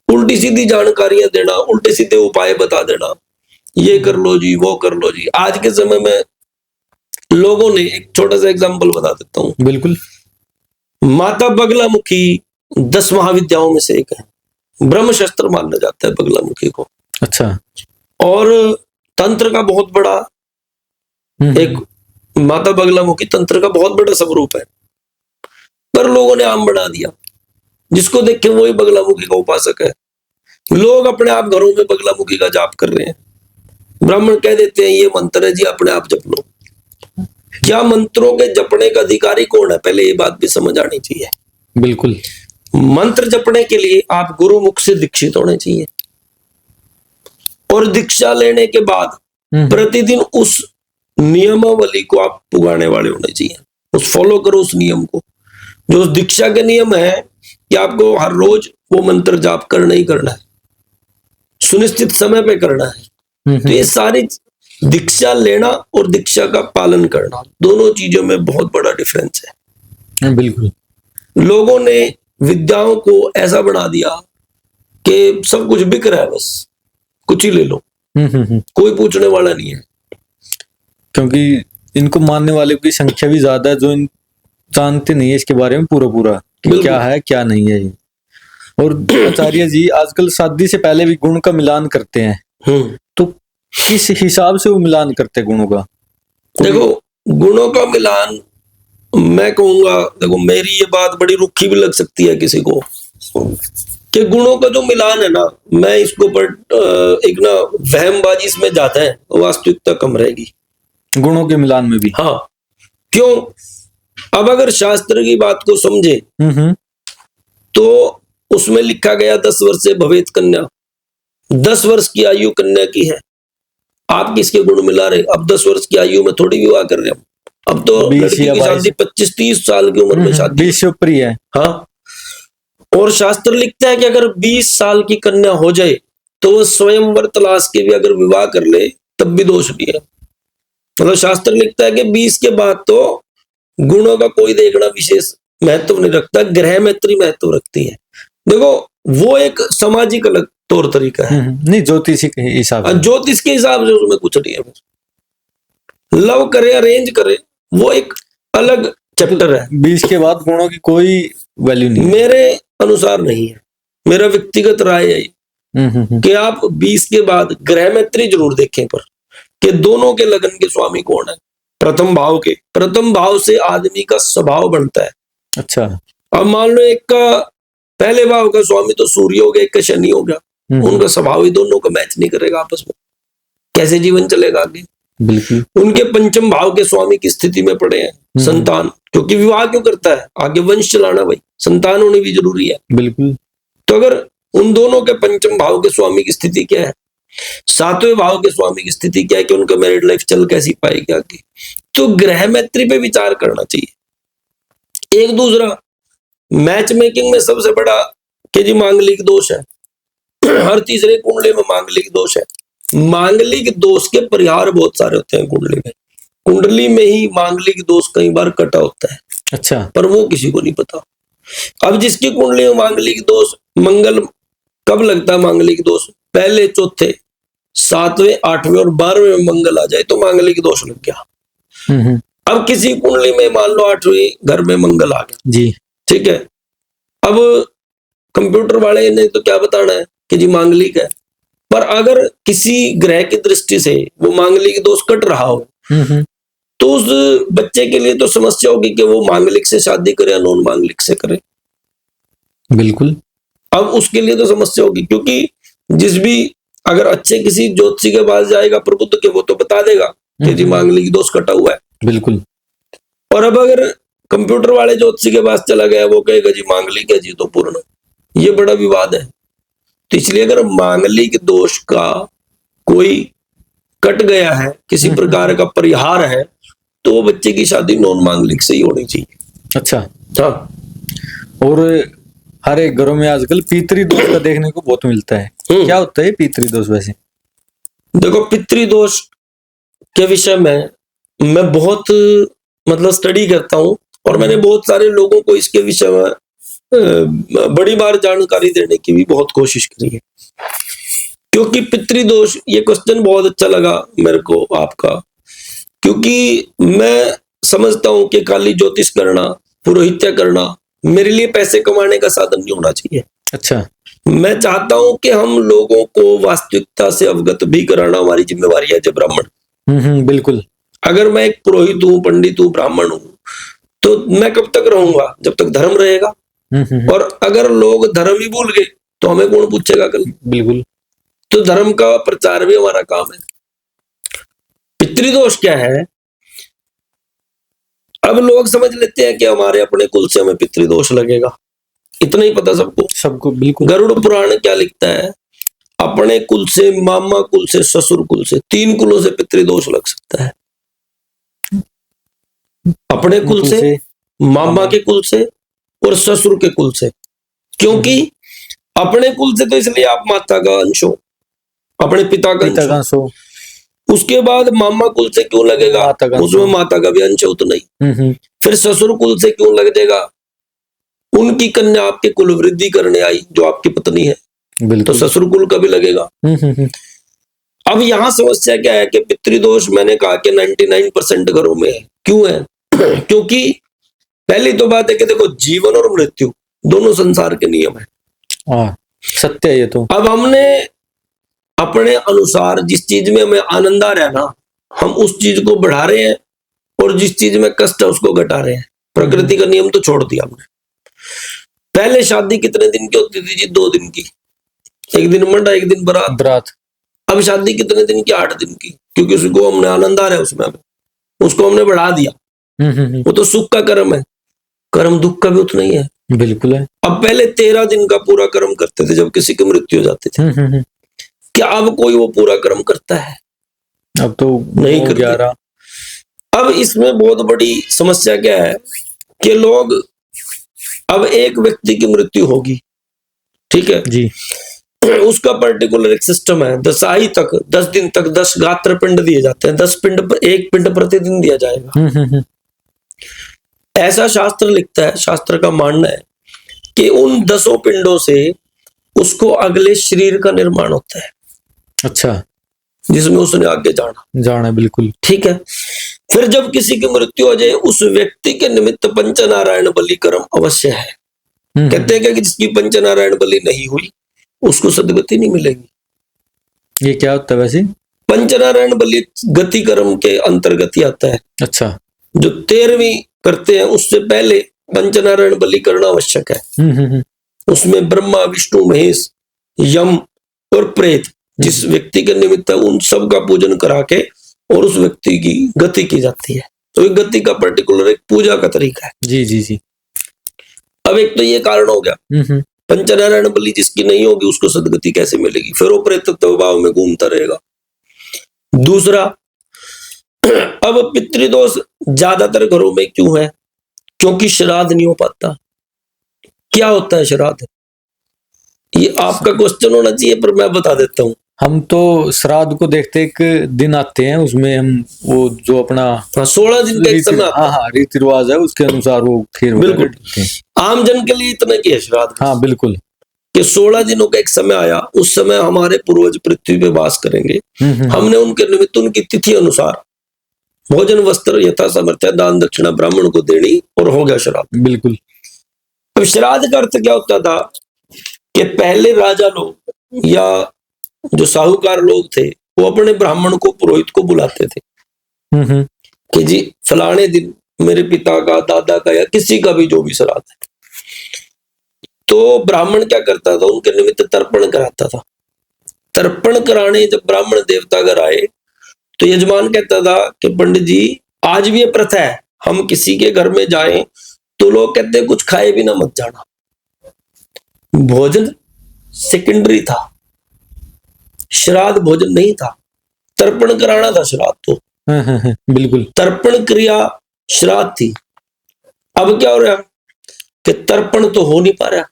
उल्टी सीधी जानकारियां देना, उल्टे सीधे उपाय बता देना, ये कर लो जी, वो कर लो जी। आज के समय में लोगों ने, एक छोटा सा एग्जांपल बता देता हूं।
बिल्कुल।
माता बगलामुखी 10 महाविद्याओं में से एक है, ब्रह्म शस्त्र माना जाता है बगलामुखी को।
अच्छा।
और तंत्र का बहुत बड़ा एक, माता बगलामुखी तंत्र का बहुत बड़ा स्वरूप है, पर लोगों ने आम बना दिया, जिसको देख के वही बगलामुखी का उपासक है। लोग अपने आप घरों में बगलामुखी का जाप कर रहे हैं, ब्राह्मण कह देते हैं ये मंत्र है जी, अपने आप जप लो। क्या मंत्रों के जपने का अधिकारी कौन है, पहले ये बात भी समझ आनी चाहिए।
बिल्कुल।
मंत्र जपने के लिए आप गुरुमुख से दीक्षित होने चाहिए, और दीक्षा लेने के बाद प्रतिदिन उस नियमावली को आप पुगाने वाले होने चाहिए, उस फॉलो करो उस नियम को। जो उस दीक्षा के नियम है कि आपको हर रोज वो मंत्र जाप करना ही करना है, सुनिश्चित समय पे करना है। तो ये सारी दीक्षा लेना और दीक्षा का पालन करना, दोनों चीजों में बहुत बड़ा डिफरेंस है।
बिल्कुल।
लोगों ने विद्याओं को ऐसा बना दिया कि सब कुछ बिक रहा है, बस कुछ ही ले लो, कोई पूछने वाला नहीं है।
क्योंकि इनको मानने वाले की संख्या भी ज्यादा है, जो जानते नहीं है इसके बारे में पूरा कि क्या है क्या नहीं है। और आचार्य जी आजकल शादी से पहले भी गुण का मिलान करते हैं, तो किस हिसाब से वो मिलान करते हैं गुणों का?
देखो, गुणों का मिलान मैं कहूंगा, देखो मेरी ये बात बड़ी रुखी भी लग सकती है किसी को, कि गुणों का जो मिलान है ना, मैं इसको पर एक ना वहमबाजी इसमें ज्यादा है, वास्तविकता कम रहेगी
गुणों के मिलान में भी।
हाँ, क्यों? अब अगर शास्त्र की बात को समझे तो उसमें लिखा गया 10 वर्ष से भवेत कन्या, 10 वर्ष की आयु कन्या की है। आप किसके गुण मिला रहे? अब 10 वर्ष की आयु में थोड़ी विवाह कर रहे हम, अब तो लड़की की शादी 25-30 साल की उम्र में शादी
20 से ऊपर ही है।
हाँ, और शास्त्र लिखता है कि अगर 20 साल की कन्या हो जाए तो वो स्वयंवर तलाश के भी अगर विवाह कर ले तब भी दोष नहीं है। मतलब शास्त्र लिखता है कि 20 के बाद तो गुणों का कोई देखना विशेष महत्व नहीं रखता, ग्रह मैत्री महत्व रखती है। देखो, वो एक सामाजिक अलग तौर तरीका है,
नहीं ज्योतिष के हिसाब से,
ज्योतिष के हिसाब से उसमें कुछ नहीं है। लव करे अरेंज करे वो एक अलग चैप्टर है।
20 के बाद गुणों की कोई वैल्यू नहीं है।
मेरे अनुसार नहीं है, मेरा व्यक्तिगत राय है कि आप 20 के बाद ग्रह मैत्री जरूर देखें, पर कि दोनों के लगन के स्वामी कौन है, प्रथम भाव के। प्रथम भाव से आदमी का स्वभाव बनता है।
अच्छा,
अब मान लो एक का पहले भाव का स्वामी तो सूर्य हो गया, एक का शनि हो गया, उनका स्वभाव ही दोनों का मैच नहीं करेगा आपस में, कैसे जीवन चलेगा आगे?
बिल्कुल।
उनके पंचम भाव के स्वामी की स्थिति में पड़े हैं संतान, क्योंकि विवाह क्यों करता है? आगे वंश चलाना, भाई संतान होनी भी जरूरी है।
बिल्कुल।
तो अगर उन दोनों के पंचम भाव के स्वामी की स्थिति क्या है, 7वें भाव के स्वामी की स्थिति क्या है, कि उनका मैरिड लाइफ चल कैसी पाएगी आगे, तो ग्रह मैत्री पे विचार करना चाहिए। एक दूसरा, मैच मेकिंग में सबसे बड़ा कि जी मांगलिक दोष है। हर तीसरे कुंडली में मांगलिक दोष है। मांगलिक दोष के परिहार बहुत सारे होते हैं कुंडली में ही मांगलिक दोष कई बार कटा होता है।
अच्छा,
पर वो किसी को नहीं पता। अब जिसकी कुंडली में मांगलिक दोष, मंगल कब लगता है मांगलिक दोष? पहले, चौथे, 7वें, 8वें और 12वें में मंगल आ जाए तो मांगलिक दोष लग गया। अब किसी कुंडली में मान लो 8वें घर में मंगल आ गया
जी,
ठीक है। अब कंप्यूटर वाले ने तो क्या बताना है कि जी मांगलिक है, पर अगर किसी ग्रह की दृष्टि से वो मांगलिक दोष कट रहा हो तो उस बच्चे के लिए तो समस्या होगी कि वो मांगलिक से शादी करे या नॉन मांगलिक से करे।
बिल्कुल।
अब उसके लिए तो समस्या होगी, क्योंकि जिस भी अगर अच्छे किसी ज्योतिषी के पास जाएगा प्रबुद्ध के, वो तो बता देगा कि जी मांगलिक दोष कटा हुआ है।
बिल्कुल।
और अब अगर कंप्यूटर वाले ज्योतिषी के पास चला गया, वो कहेगा जी मांगलिक है जी तो पूर्ण, ये बड़ा विवाद है। तो इसलिए अगर मांगलिक दोष का कोई कट गया है, किसी प्रकार का परिहार है, तो वो बच्चे की शादी नॉन मांगलिक से ही होनी चाहिए।
अच्छा,
हाँ,
और हर एक घरों में आजकल पितृदोष का देखने को बहुत मिलता है। क्या होता है पितृदोष वैसे?
देखो, पितृदोष के विषय में मैं बहुत मतलब स्टडी करता हूं, और मैंने बहुत सारे लोगों को इसके विषय में बड़ी बार जानकारी देने की भी बहुत कोशिश करी है। क्योंकि पितृदोष, ये क्वेश्चन बहुत अच्छा लगा मेरे को आपका, क्योंकि मैं समझता हूं कि खाली ज्योतिष करना, पुरोहित्य करना मेरे लिए पैसे कमाने का साधन नहीं होना चाहिए।
अच्छा, मैं
चाहता हूं कि हम लोगों को वास्तविकता से अवगत भी कराना हमारी जिम्मेवारी है जब ब्राह्मण।
बिल्कुल।
अगर मैं एक पुरोहित हूं, पंडित हूं, ब्राह्मण हूं, तो मैं कब तक रहूंगा? जब तक धर्म रहेगा। और अगर लोग धर्म ही भूल गए तो हमें कौन पूछेगा कल?
बिल्कुल।
तो धर्म का प्रचार भी हमारा काम है। पितृदोष क्या है अब लोग समझ लेते हैं कि हमारे अपने कुल से हमें पितृदोष लगेगा, इतना ही पता सबको।
सबको बिल्कुल।
गरुड़ पुराण क्या लिखता है, अपने कुल से, मामा कुल से, ससुर कुल से, 3 कुलों से पितृदोष लग सकता है। अपने कुल से, मामा के कुल से और ससुर के कुल से। क्योंकि अपने कुल से तो इसलिए आप माता का अंश हो, अपने पिता का अंश हो। उसके बाद मामा कुल से क्यों लगेगा, उसमें माता का भी अंश है उतना ही। फिर ससुर कुल से क्यों लग जाएगा, उनकी कन्या आपके कुल वृद्धि करने आई जो आपकी पत्नी है, तो ससुर कुल का भी लगेगा। अब यहाँ समस्या क्या है कि पितृदोष मैंने कहा कि 99% घरों में है। क्यों है? क्योंकि पहली तो बात है कि देखो, जीवन और मृत्यु दोनों संसार के नियम है,
सत्य है ये तो। अब
हमने अपने अनुसार जिस चीज में हमें आनंद आ रहा है ना, हम उस चीज को बढ़ा रहे हैं, और जिस चीज में कष्ट है उसको घटा रहे हैं। प्रकृति का नियम तो छोड़ दिया हमने। पहले शादी कितने दिन की होती थी जी? 2 दिन की, एक दिन मंडा एक दिन बरात। अब शादी कितने दिन की? 8 दिन की, क्योंकि उसको हमने आनंद आ रहा है उसमें, उसको हमने बढ़ा दिया। वो तो सुख का कर्म है, कर्म दुख का भी उतना ही है।
बिल्कुल है।
अब पहले 13 दिन का पूरा कर्म करते थे जब किसी की मृत्यु हो जाती थी। क्या अब कोई वो पूरा कर्म करता है?
अब तो नहीं कर 11।
अब इसमें बहुत बड़ी समस्या क्या है कि लोग, अब एक व्यक्ति की मृत्यु होगी, ठीक है
जी,
उसका पर्टिकुलर एक सिस्टम है, दशाई तक 10 दिन तक 10 गात्र पिंड दिए जाते हैं। 10 पिंड पर 1 पिंड प्रतिदिन दिया जाएगा। ऐसा शास्त्र लिखता है, शास्त्र का मानना है कि उन 10 पिंडों से उसको अगले शरीर का निर्माण होता है।
अच्छा,
जिसमें उसने आगे जाना।
बिल्कुल
ठीक है। फिर जब किसी की मृत्यु हो जाए, उस व्यक्ति के निमित्त पंचनारायण बलि कर्म अवश्य है। कहते हैं कि जिसकी पंचनारायण बलि नहीं हुई उसको सदगति नहीं मिलेगी।
ये क्या होता है वैसे?
पंचनारायण बलि गति कर्म के अंतर्गत ही आता है।
अच्छा,
जो 13वीं करते हैं उससे पहले पंचनारायण बलि करना आवश्यक है। उसमें ब्रह्मा, विष्णु, महेश, यम और प्रेत जिस व्यक्ति के निमित्त है उन सब का पूजन करा के और उस व्यक्ति की गति की जाती है। तो एक गति का पर्टिकुलर एक पूजा का तरीका है।
जी जी जी।
अब एक तो ये कारण हो गया, पंचनारायण बलि जिसकी नहीं होगी उसको सदगति कैसे मिलेगी? फिर वो प्रेतत्व भाव में घूमता रहेगा। दूसरा, अब पितृदोष ज्यादातर घरों में क्यों है? क्योंकि श्राद्ध नहीं हो पाता। क्या होता है श्राद्ध? ये आपका क्वेश्चन होना चाहिए, पर मैं बता देता हूँ।
हम तो श्राद्ध को देखते एक दिन आते हैं, उसमें हम वो जो अपना
16 दिन का एक समय आता है।
हाँ, रीति रिवाज है, उसके अनुसार वो खीर
बिल्कुल आम जन के लिए इतना की है श्राद्ध।
हाँ बिल्कुल,
कि 16 दिनों का एक समय आया, उस समय हमारे पूर्वज पृथ्वी पे वास करेंगे। हमने उनके निमित्त उनकी तिथि अनुसार भोजन, वस्त्र, यथा सामर्थ्य, दान दक्षिणा ब्राह्मण को देनी, और हो गया श्राद्ध।
बिल्कुल।
अब श्राद्ध का अर्थ क्या होता था कि पहले राजा लोग या जो साहूकार लोग थे वो अपने ब्राह्मण को, पुरोहित को बुलाते थे कि जी फलाने दिन मेरे पिता का, दादा का या किसी का भी जो भी श्राद्ध है, तो ब्राह्मण क्या करता था? उनके निमित्त तर्पण कराता था। तर्पण कराने जब ब्राह्मण देवता घर आए तो यजमान कहता था कि पंडित जी आज भी ये प्रथा है, हम किसी के घर में जाएं तो लोग कहते हैं कुछ खाए बिना मत जाना। भोजन सेकेंडरी था, श्राद्ध भोजन नहीं था, तर्पण कराना था श्राद्ध तो।
बिल्कुल,
तर्पण क्रिया श्राद्ध थी। अब क्या हो रहा है कि तर्पण तो हो नहीं पा रहा,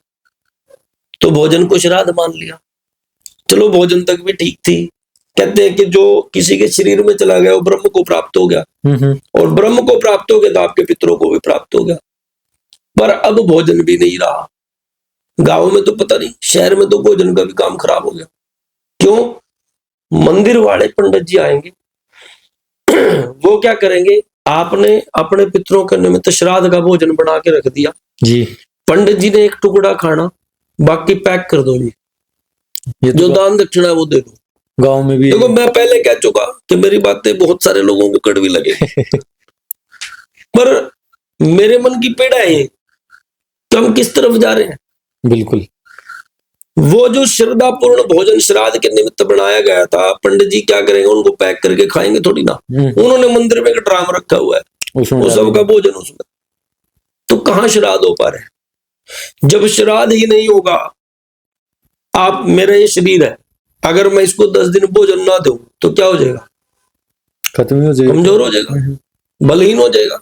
तो भोजन को श्राद्ध मान लिया। चलो भोजन तक भी ठीक थी। कहते हैं कि जो किसी के शरीर में चला गया वो ब्रह्म को प्राप्त हो गया, और ब्रह्म को प्राप्त हो गया तो आपके पितरों को भी प्राप्त हो गया। पर अब भोजन भी नहीं रहा। गांव में तो पता नहीं, शहर में तो भोजन का भी काम खराब हो गया। क्यों? मंदिर वाले पंडित जी आएंगे, वो क्या करेंगे? आपने अपने पितरों के निमित्त श्राद्ध का भोजन बना के रख दिया जी, पंडित जी ने एक टुकड़ा खाना, बाकी पैक कर दो जी, ये जो दान दक्षिणा है वो दे दो। गांव में भी देखो, मैं पहले कह चुका कि मेरी बातें बहुत सारे लोगों को कड़वी लगे पर मेरे मन की पीड़ा है कि हम किस तरफ जा रहे हैं। बिल्कुल, वो जो श्रद्धापूर्ण भोजन श्राद्ध के निमित्त बनाया गया था, पंडित जी क्या करेंगे? उनको पैक करके खाएंगे थोड़ी ना। उन्होंने मंदिर में एक ड्राम रखा हुआ है,
उसमें
वो सबका भोजन उसमें। तो कहां श्राद्ध हो पा रहे हैं? जब श्राद्ध ही नहीं होगा, आप, मेरा ये शरीर है, अगर मैं इसको 10 दिन भोजन ना दूं तो क्या हो जाएगा?
खत्म ही हो जाएगा,
कमजोर हो जाएगा, बलहीन हो जाएगा।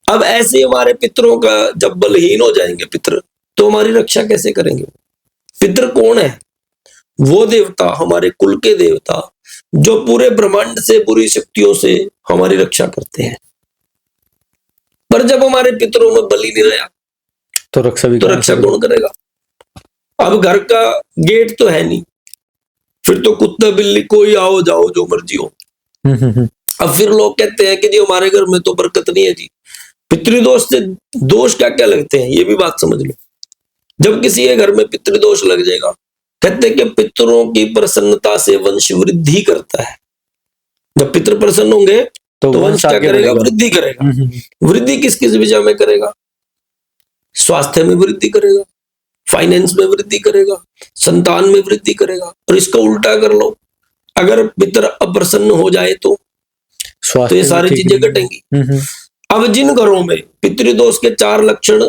अब ऐसे हमारे पितरों का जब बलहीन हो जाएंगे पितर, तो हमारी रक्षा कैसे करेंगे? पितर कौन है? वो देवता, हमारे कुल के देवता, जो पूरे ब्रह्मांड से, बुरी शक्तियों से हमारी रक्षा करते हैं। पर जब हमारे पितरों में बलि नहीं रहा,
तो रक्षा भी
तो रक्षा कौन करेगा? अब घर का गेट तो है नहीं, फिर तो कुत्ता बिल्ली कोई आओ जाओ जो मर्जी हो। अब फिर लोग कहते हैं कि जी हमारे घर में तो बरकत नहीं है जी। पितृदोष से दोष क्या क्या लगते हैं, ये भी बात समझ लो। जब किसी के घर में पितृदोष लग जाएगा, कहते हैं कि पितरों की प्रसन्नता से वंश वृद्धि करता है। जब पितृ प्रसन्न होंगे तो वंश क्या करेगा? वृद्धि करेगा। वृद्धि किस किस विषय में करेगा? स्वास्थ्य में वृद्धि करेगा, फाइनेंस में वृद्धि करेगा, संतान में वृद्धि करेगा। और इसका उल्टा कर लो, अगर पितर अप्रसन्न हो जाए तो ये सारी चीजें घटेंगी। अब जिन घरों में पितृदोष के 4 लक्षण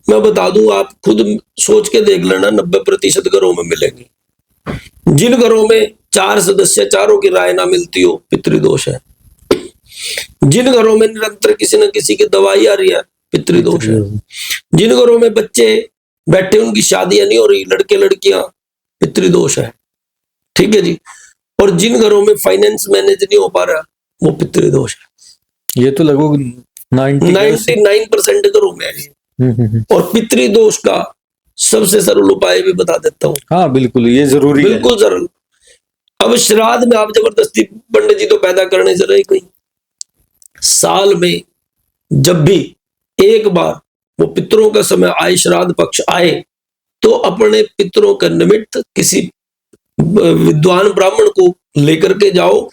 मैं बता दूं, आप खुद सोच के देख लेना, 90% घरों में मिलेंगे। जिन घरों में 4 सदस्य, चारों की राय ना मिलती हो, पितृदोष है। जिन घरों में निरंतर किसी न किसी की दवाई आ रही है, पितृदोष है। जिन घरों में बच्चे बैठे, उनकी शादियां नहीं हो रही, लड़के लड़कियां, पितृदोष है। ठीक है जी। और जिन घरों में फाइनेंस मैनेज नहीं हो पा रहा, वो पितृदोष है।
ये तो लगभग
99% घरों में है। और पितृदोष का सबसे सरल उपाय भी बता देता हूँ।
हाँ बिल्कुल, ये जरूरी है,
बिल्कुल सरल। अब श्राद्ध में आप जबरदस्ती पंडित जी तो पैदा करने से रहे, कहीं साल में जब भी एक बार वो पितरों का समय आए, श्राद्ध पक्ष आए, तो अपने पितरों का निमित्त किसी विद्वान ब्राह्मण को लेकर के जाओ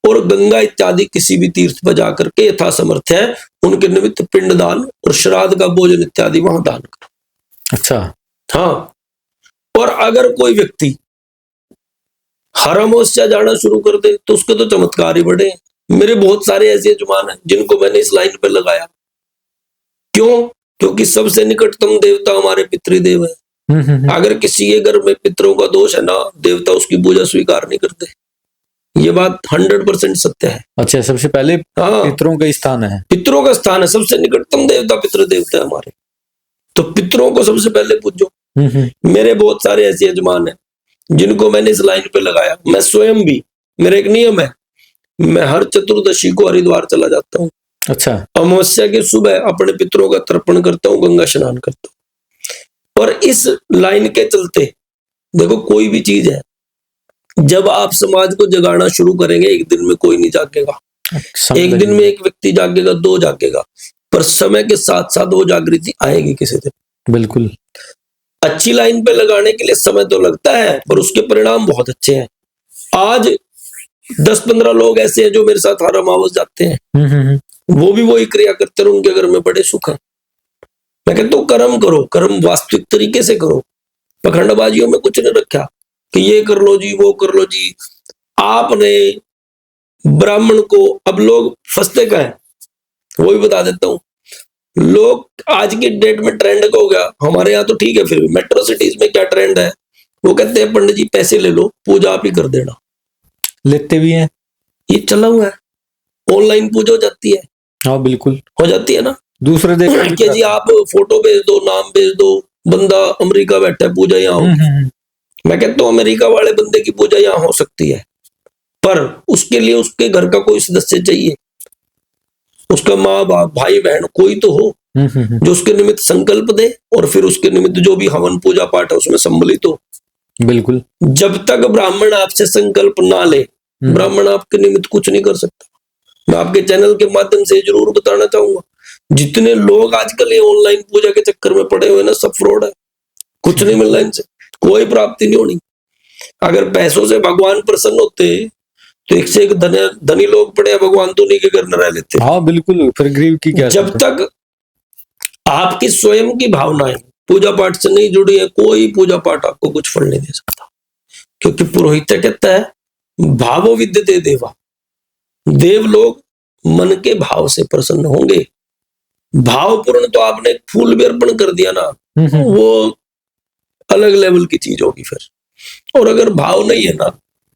और गंगा इत्यादि किसी भी तीर्थ पर जाकर के यथा समर्थ है उनके निमित्त पिंडदान और श्राद्ध का भोजन इत्यादि वहां दान करो।
अच्छा,
हाँ। और अगर कोई व्यक्ति हर अमावस्या जाना शुरू कर दे तो उसके तो चमत्कार ही बढ़े। मेरे बहुत सारे ऐसे यजमान हैं जिनको मैंने इस लाइन पे लगाया। क्यों? क्योंकि सबसे निकटतम देवता हमारे पितृदेव है। अगर किसी के घर में पितरों का दोष है ना, देवता उसकी पूजा स्वीकार नहीं करते। ये बात 100% सत्य है।
अच्छा, सबसे पहले पितरों का स्थान है,
पितरों का स्थान है, सबसे निकटतम देवता पितृदेवता है हमारे। तो पितरों को सबसे पहले पूजो। मेरे बहुत सारे ऐसे यजमान हैं जिनको मैंने इस लाइन पे लगाया। मैं स्वयं भी, मेरा एक नियम है, मैं हर चतुर्दशी को हरिद्वार चला जाता हूँ।
अच्छा,
अमावस्या की सुबह अपने पितरों का तर्पण करता हूँ, गंगा स्नान करता हूँ। और इस लाइन के चलते देखो, कोई भी चीज है, जब आप समाज को जगाना शुरू करेंगे, एक दिन में कोई नहीं जागेगा। एक दिन में एक व्यक्ति जागेगा, 2 जागेगा, पर समय के साथ साथ वो जागृति आएगी किसी दिन।
बिल्कुल।
अच्छी लाइन पे लगाने के लिए समय तो लगता है, पर उसके परिणाम बहुत अच्छे हैं। आज 10-15 लोग ऐसे हैं जो मेरे साथ हर अमावस जाते हैं, वो भी वही क्रिया करते हैं, उनके घर में बड़े सुख है। मैं कहता हूँ कर्म करो, कर्म वास्तविक तरीके से करो। पखंडबाजियों में कुछ नहीं रखा कि ये कर लो जी, वो कर लो जी। आपने ब्राह्मण को, अब लोग फंसते का है, वो भी बता देता हूँ। लोग आज की डेट में ट्रेंड का हो गया, हमारे यहाँ तो ठीक है, फिर भी मेट्रो सिटीज में क्या ट्रेंड है, वो कहते हैं पंडित जी पैसे ले लो, पूजा आप ही कर देना।
लेते भी हैं,
ये चला हुआ है। ऑनलाइन पूजा हो जाती है।
हाँ बिल्कुल
हो जाती है ना।
दूसरे देश में
कि जी आप फोटो भेज दो, नाम भेज दो, बंदा अमेरिका बैठा है, पूजा यहाँ होगी। मैं कहता हूँ अमेरिका वाले बंदे की पूजा यहाँ हो सकती है, पर उसके लिए उसके घर का कोई सदस्य चाहिए, उसका माँ बाप, भाई बहन कोई तो हो जो उसके निमित्त संकल्प दे और फिर उसके निमित्त जो भी हवन पूजा पाठ है उसमें सम्मिलित हो।
बिल्कुल।
जब तक ब्राह्मण आपसे संकल्प ना ले, ब्राह्मण आपके निमित्त कुछ नहीं कर सकता। मैं आपके चैनल के माध्यम से जरूर बताना चाहूंगा, जितने लोग आजकल ये ऑनलाइन पूजा के चक्कर में पड़े हुए ना, सब फ्रॉड है। कुछ नहीं मिल रहा इनसे, कोई प्राप्ति नहीं होनी। अगर पैसों से भगवान प्रसन्न होते तो एक से एक धनी लोग पड़े, भगवान तो नहीं के घर न रह लेते।
हाँ बिल्कुल, फिर गरीब की क्या।
जब तक आपकी स्वयं की भावनाएं पूजा पाठ से नहीं जुड़ी है, कोई पूजा पाठ आपको कुछ फल नहीं दे सकता। क्योंकि पुरोहित कहता है भावो विद्यते देवा, देव लोग मन के भाव से प्रसन्न होंगे। भावपूर्ण तो आपने एक फूल भी अर्पण कर दिया ना, वो अलग लेवल की चीज होगी फिर। और अगर भाव नहीं है ना,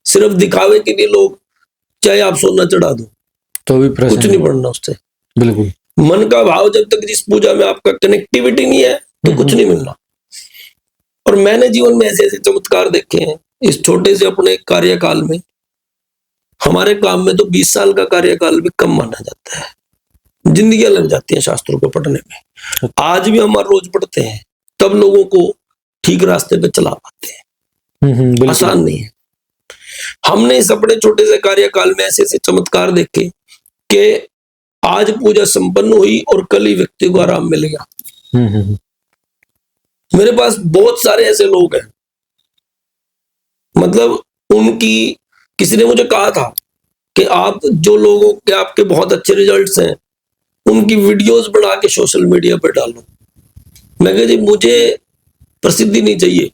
सिर्फ दिखावे के लिए लोग, चाहे आप सोना चढ़ा दो
तो भी
कुछ
प्रसन्न
नहीं बढ़ना उससे।
बिल्कुल।
मन का भाव जब तक जिस पूजा में आपका कनेक्टिविटी नहीं है तो कुछ नहीं मिलना। और मैंने जीवन में ऐसे ऐसे चमत्कार देखे हैं इस छोटे से अपने कार्यकाल में। हमारे काम में तो 20 साल का कार्यकाल भी कम माना जाता है, जिंदगियां लग जाती हैं शास्त्रों को पढ़ने में। आज भी हम रोज पढ़ते हैं, तब लोगों को ठीक रास्ते पे चला पाते हैं।
बिल्कुल।
आसान नहीं है। हमने इस अपने छोटे से कार्यकाल में ऐसे ऐसे चमत्कार देखे कि आज पूजा संपन्न हुई और कल ही व्यक्ति को आराम मिल गया। मेरे पास बहुत सारे ऐसे लोग हैं, मतलब उनकी, किसी ने मुझे कहा था कि आप जो लोगों के आपके बहुत अच्छे रिजल्ट्स हैं उनकी वीडियोस बना के सोशल मीडिया पर डालो। मैं कहा जी मुझे प्रसिद्धि नहीं चाहिए,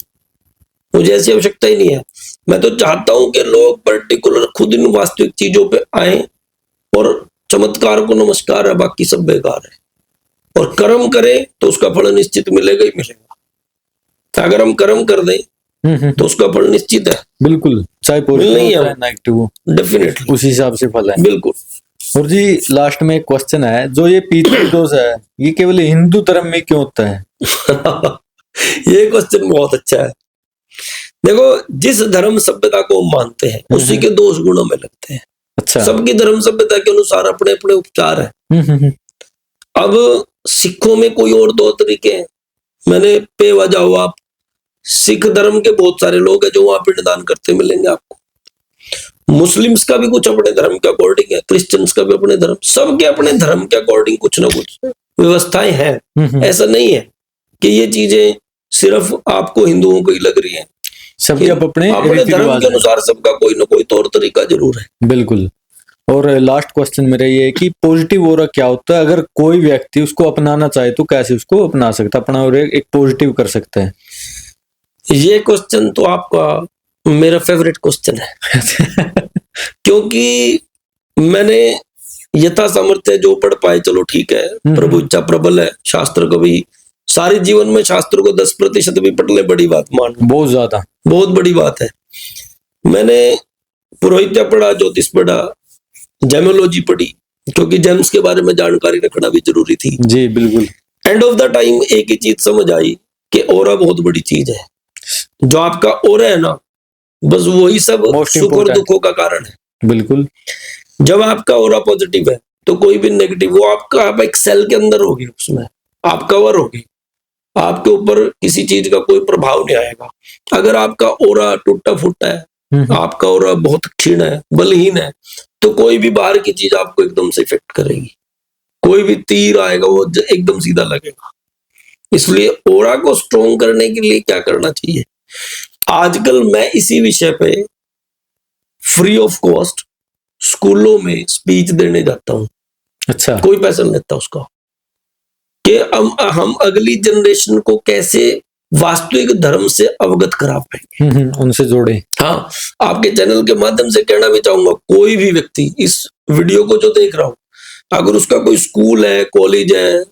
मुझे ऐसी आवश्यकता ही नहीं है। मैं तो चाहता हूं कि लोग पर्टिकुलर खुद इन वास्तविक चीजों पे आए और चमत्कार को नमस्कार है, बाकी सब बेकार है। और कर्म करें तो उसका फल निश्चित मिलेगा ही मिलेगा। अगर हम कर्म कर दें तो उसका फल निश्चित है,
बिल्कुल, चाहे पॉजिटिव हो चाहे नेगेटिव हो,
डेफिनेटली
उस हिसाब से फल है।
बिल्कुल।
और जी लास्ट में एक क्वेश्चन है, जो ये पितृदोष है ये केवल हिंदू धर्म में क्यों होता है?
ये क्वेश्चन बहुत अच्छा है। देखो, जिस धर्म सभ्यता को हम मानते हैं उसी के दोष गुणों में लगते हैं।
अच्छा।
सबकी धर्म सभ्यता के अनुसार अपने अपने उपचार है। अब सिखों में कोई और दो तरीके हैं। मैंने बेवजह हुआ, आप सिख धर्म के बहुत सारे लोग हैं जो वहां पिंडदान करते मिलेंगे आपको। मुस्लिम्स का भी कुछ अपने धर्म के अकॉर्डिंग है, क्रिश्चियंस का भी अपने धर्म, सबके अपने धर्म के अकॉर्डिंग कुछ ना कुछ व्यवस्थाएं हैं। ऐसा नहीं है कि ये चीजें सिर्फ आपको हिंदुओं को ही लग रही हैं।
सबके अपने
धर्म के अनुसार सबका कोई ना कोई तौर तरीका जरूर है।
बिल्कुल। और लास्ट क्वेश्चन मेरा ये है कि पॉजिटिव ऑरा क्या होता है? अगर कोई व्यक्ति उसको अपनाना चाहे तो कैसे उसको अपना सकता है, अपना और एक पॉजिटिव कर सकता है?
ये क्वेश्चन तो आपका मेरा फेवरेट क्वेश्चन है। क्योंकि मैंने यथा सामर्थ्य जो पढ़ पाए, चलो ठीक है, प्रभु इच्छा प्रबल है। शास्त्र को भी सारे जीवन में शास्त्र को 10% भी पढ़ ले बड़ी बात मान,
बहुत ज्यादा,
बहुत बड़ी बात है। मैंने पुरोहित्य पढ़ा, ज्योतिष पढ़ा, जेमोलॉजी पढ़ी, क्योंकि जेम्स के बारे में जानकारी रखना भी जरूरी थी।
जी बिल्कुल।
एंड ऑफ द टाइम एक ही चीज समझ आई कि ओरा बहुत बड़ी चीज है। जो आपका ओरा है ना, बस वही सब सुख और दुखों का कारण है।
बिल्कुल।
जब आपका ओरा पॉजिटिव है तो कोई भी नेगेटिव, वो आपका आप एक सेल के अंदर होगी, उसमें आप कवर होगी, आपके ऊपर किसी चीज का कोई प्रभाव नहीं आएगा। अगर आपका ओरा टूटा फूटा है, आपका ओरा बहुत क्षीण है, बलहीन है, तो कोई भी बाहर की चीज आपको एकदम से इफेक्ट करेगी। कोई भी तीर आएगा वो एकदम सीधा लगेगा। इसलिए ओरा को स्ट्रॉन्ग करने के लिए क्या करना चाहिए, आजकल मैं इसी विषय पे फ्री ऑफ कॉस्ट स्कूलों में स्पीच देने जाता हूं।
अच्छा।
कोई पैसा नहीं लेता उसका, कि हम अगली जनरेशन को कैसे वास्तविक धर्म से अवगत करा पाएंगे,
उनसे जोड़े।
हाँ, आपके चैनल के माध्यम से कहना भी चाहूंगा, कोई भी व्यक्ति इस वीडियो को जो देख रहा हो, अगर उसका कोई स्कूल है, कॉलेज है,